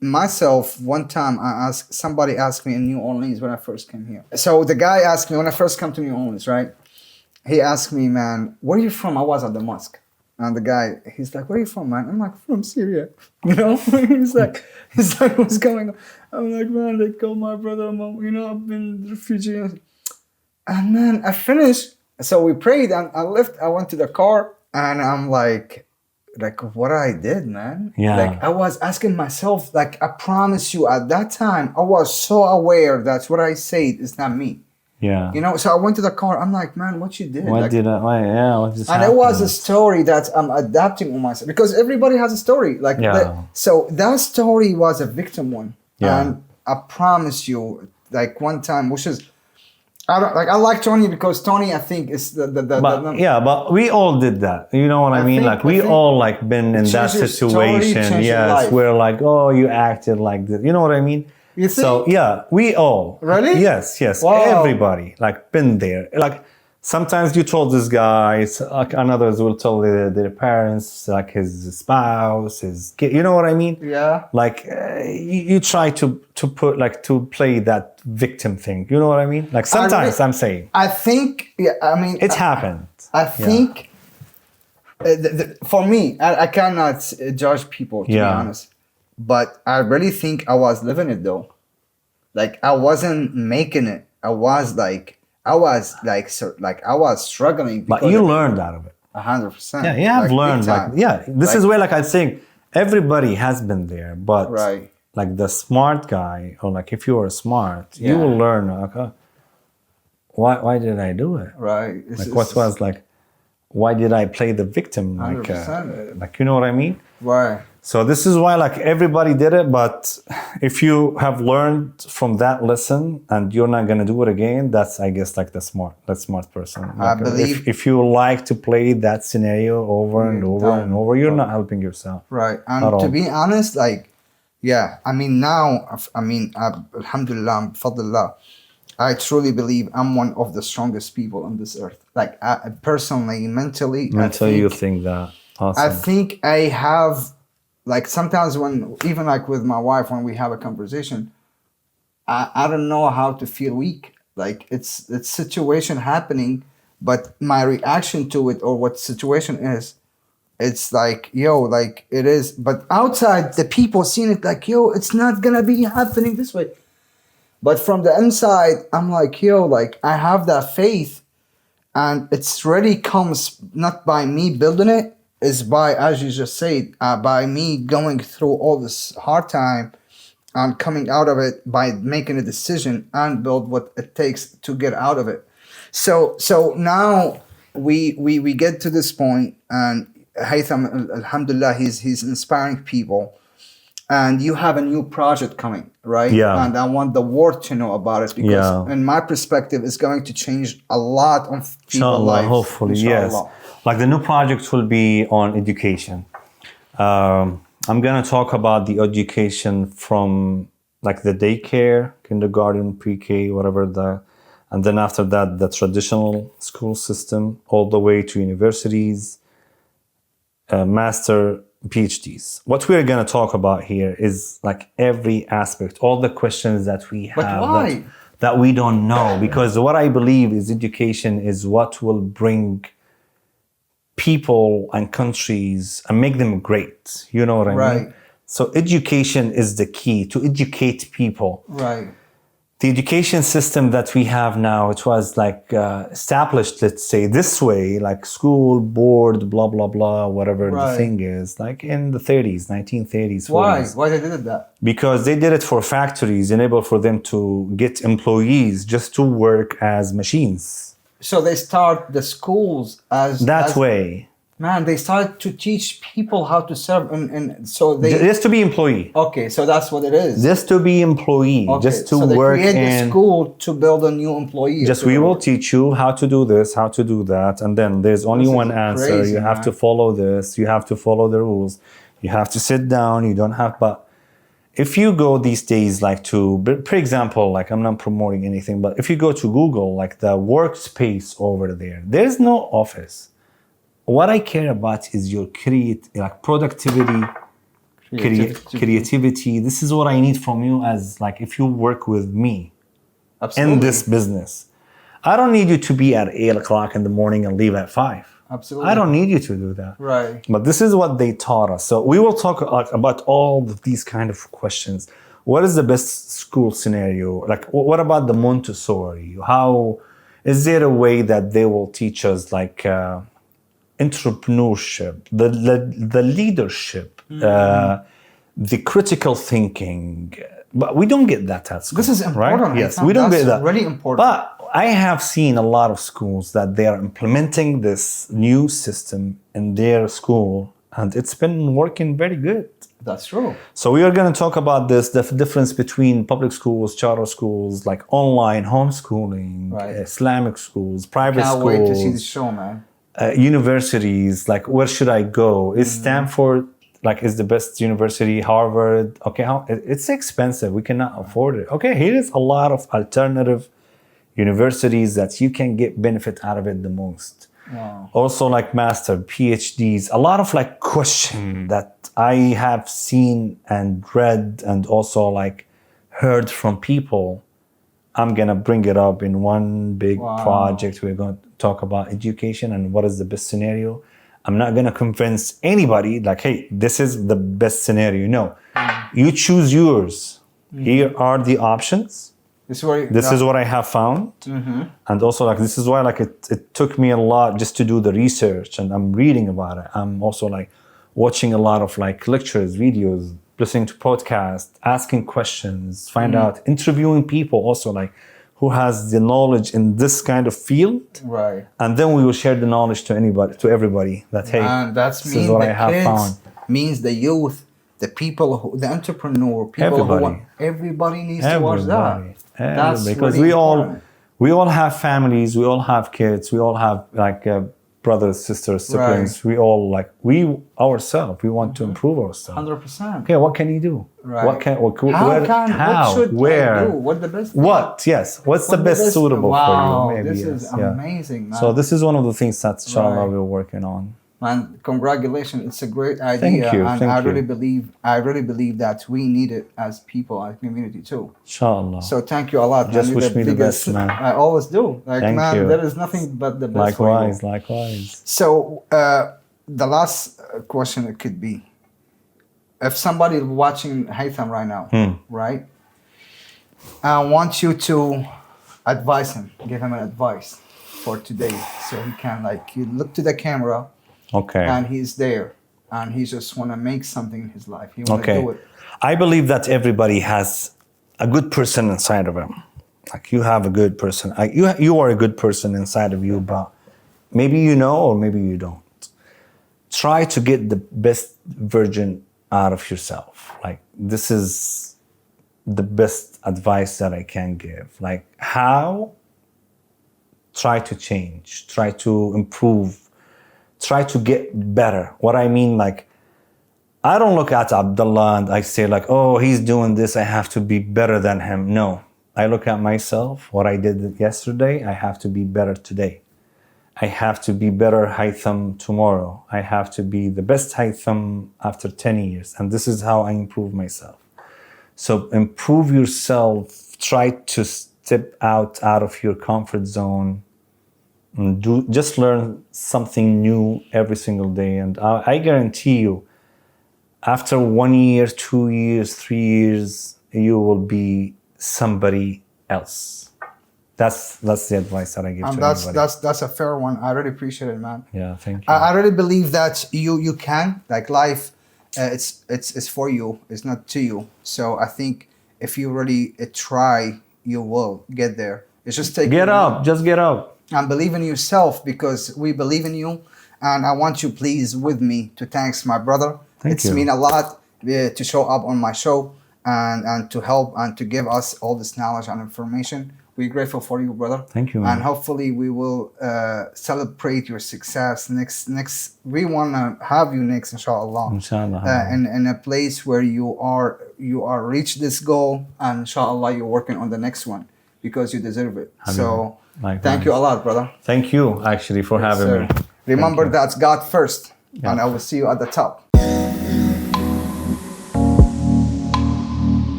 myself, one time somebody asked me in New Orleans when I first came here. So the guy asked me when I first come to New Orleans, right? He asked me, man, where are you from? I was at the mosque. And the guy, he's like, where are you from, man? I'm like, from Syria. He's like, what's going on? I'm like, man, they killed my brother, mom. I've been refugee. And man, I finished. So we prayed and I left. I went to the car and I'm like what I did, man. Yeah. Like I was asking myself, like, I promise you at that time, I was so aware that what I said is not me. Yeah. So I went to the car. I'm like, man, what you did? What Like, did I? What just and happened? it was a story that I'm adapting on myself because everybody has a story. Like, Yeah. so that story was a victim one. Yeah. And I promise you, like one time, which is, I like Tony because Tony, I think is but we all did that. You know what I mean? think- Like we I think all like been in that change your story, situation. change your Yes, life. where like, oh, you acted like this. You know what I mean? You So think? yeah, we all. Really? Yes. Wow. Everybody like been there. Like sometimes you told this guy, like and others will tell their parents, like his spouse, his kid. You know what I mean? Yeah. Like you try to put like to play that victim thing. You know what I mean? Like sometimes I'm saying I think, it's happened. I think, for me, I cannot judge people, to be Yeah. honest. But I really think I was living it though. Like I wasn't making it. I was struggling. But because you of it. learned out of it. 100%. Yeah, you have Like, learned. big Like, time. yeah, this Like- is where like I'm saying everybody has been there, but Right. like the smart guy, or like if you are smart, you Yeah. will learn. Like, why did I do it? Right. It's- Like it's- what was like, why did I play the victim? Like, 100%. like you know what I mean? Right. So this is why like everybody did it, but if you have learned from that lesson and you're not gonna do it again, that's I guess like the smart person. Like, believe- if you like to play that scenario over and over and over, you're not helping yourself. Right. At And to all. be honest, like, yeah, now, alhamdulillah, fadlillah, I truly believe I'm one of the strongest people on this earth. Like, personally, mentally, Until you think that. Awesome. I think I have, like, sometimes when, even like with my wife, when we have a conversation, I don't know how to feel weak. Like, it's situation happening, but my reaction to it or what situation is, it's like, yo, like it is. But outside, the people seeing it like, yo, it's not gonna be happening this way. But from the inside, I'm like, yo, like I have that faith, and it's really comes not by me building it, is by, as you just said, by me going through all this hard time and coming out of it by making a decision and build what it takes to get out of it. So now we get to this point, and Haytham, alhamdulillah, he's inspiring people. and you have a new project coming, right? Yeah. And I want the world to know about it because, Yeah. in my perspective, it's going to change a lot of people's Inshallah, lives. hopefully, yes. Inshallah. Like the new project will be on education. I'm gonna talk about the education from like the daycare, kindergarten, pre-K, whatever and then after that, the traditional school system, all the way to universities, master, PhDs. What we're gonna talk about here is like every aspect, all the questions that we have. But why? That we don't know, because what I believe is education is what will bring people and countries and make them great. You know what I Right. mean? So education is the key to educate people. Right. The education system that we have now, it was like established, let's say this way, like school, board, blah, blah, blah, whatever Right. the thing is, like in the 30s, 1930s, 40s. Why? Why they did that? Because they did it for factories, enable for them to get employees just to work as machines. So they start the schools as That way. Man, they started to teach people how to serve, and so they. Just to be employee. Okay, so that's what it is. Just to be employee. Okay, Just to so they work create the in. school to build a new employee. Just we will teach you how to do this, how to do that, and then there's only This is one answer. crazy, You have man. to follow this. You have to follow the rules. You have to sit down. You don't have. But if you go these days, like to, for example, like I'm not promoting anything, but if you go to Google, like the workspace over there's no office. What I care about is your productivity, creativity. This is what I need from you as like if you work with me Absolutely. in this business. I don't need you to be at 8 o'clock in the morning and leave at 5. Absolutely. I don't need you to do that. Right. But this is what they taught us. So we will talk about all of these kind of questions. What is the best school scenario? Like, what about the Montessori? How is there a way that they will teach us like entrepreneurship, the leadership, the critical thinking? But we don't get that at school. This is important. right? I Yes, think we don't that's get that. really important. But I have seen a lot of schools that they are implementing this new system in their school, and it's been working very good. That's true. So we are going to talk about this, the difference between public schools, charter schools, like online homeschooling, Right. Islamic schools, private Can't schools, wait to see the show, man. universities. Like, where should I go? Is Stanford like is the best university? Harvard? Okay, it's expensive. We cannot afford it. Okay, here is a lot of alternative universities that you can get benefit out of it the most. Wow. Also like master, PhDs, a lot of like question that I have seen and read and also like heard from people. I'm gonna bring it up in one big project. We're going to talk about education and what is the best scenario. I'm not gonna convince anybody like, hey, this is the best scenario. No, you choose yours. Here are the options. This is what I have found. And also like this is why like it took me a lot just to do the research, and I'm reading about it. I'm also like watching a lot of like lectures, videos, listening to podcasts, asking questions, find out, interviewing people also like who has the knowledge in this kind of field. Right. And then we will share the knowledge to everybody that hey, And that's this is what I have found. Means the youth, the people, the entrepreneur, people Everybody. everybody needs to watch that. That's because really we important. all have families, we all have kids, we all have like brothers, sisters, siblings. We all like we ourselves. We want to improve ourselves. 100%. Okay, what can you do? Right. What can? What, How where, can? how? What should where? I do? What the best? What? Yes. What's the best suitable wow, for you? Maybe. This Yes. is Yeah. amazing, man. So this is one of the things that inshallah Right. we're working on. Man, congratulations! It's a great idea, Thank you, and thank I you. really believe that we need it as people, as community too. Inshallah. So thank you a lot. Just man. wish You're me the best, man. I always do. Like Thank man, you. there is nothing but the best for you. Likewise, likewise. So the last question it could be, if somebody watching Haytham right now, right? I want you to advise him, give him an advice for today, so he can like you look to the camera. Okay. And he's there, and he just want to make something in his life. He want to Okay. do it. I believe that everybody has a good person inside of him. Like you have a good person. You are a good person inside of you, but maybe you know or maybe you don't. Try to get the best version out of yourself. Like, this is the best advice that I can give. Like, how? Try to change, try to improve, try to get better. What I mean, like, I don't look at Abdullah and I say like, oh, he's doing this, I have to be better than him. No, I look at myself, what I did yesterday, I have to be better today. I have to be better Haytham tomorrow. I have to be the best Haytham after 10 years. And this is how I improve myself. So improve yourself, try to step out of your comfort zone, and just learn something new every single day. And I guarantee you, after 1 year, 2 years, 3 years, you will be somebody else. That's the advice that I give to everybody. That's a fair one. I really appreciate it, man. Yeah, thank you. I really believe that you can, like, life, it's for you. It's not to you. So I think if you really try, you will get there. It's just take just get up. And believe in yourself, because we believe in you. And I want you, please, with me to thanks my brother. Thank you. It's mean a lot to show up on my show and to help and to give us all this knowledge and information. We're grateful for you, brother. Thank you, man. And hopefully we will celebrate your success next. We want to have you next, inshallah. Inshallah. In a place where you are reach this goal, and inshallah you're working on the next one because you deserve it. So thank you a lot, brother. Thank you, actually, for having me. Remember, that's God first, and I will see you at the top.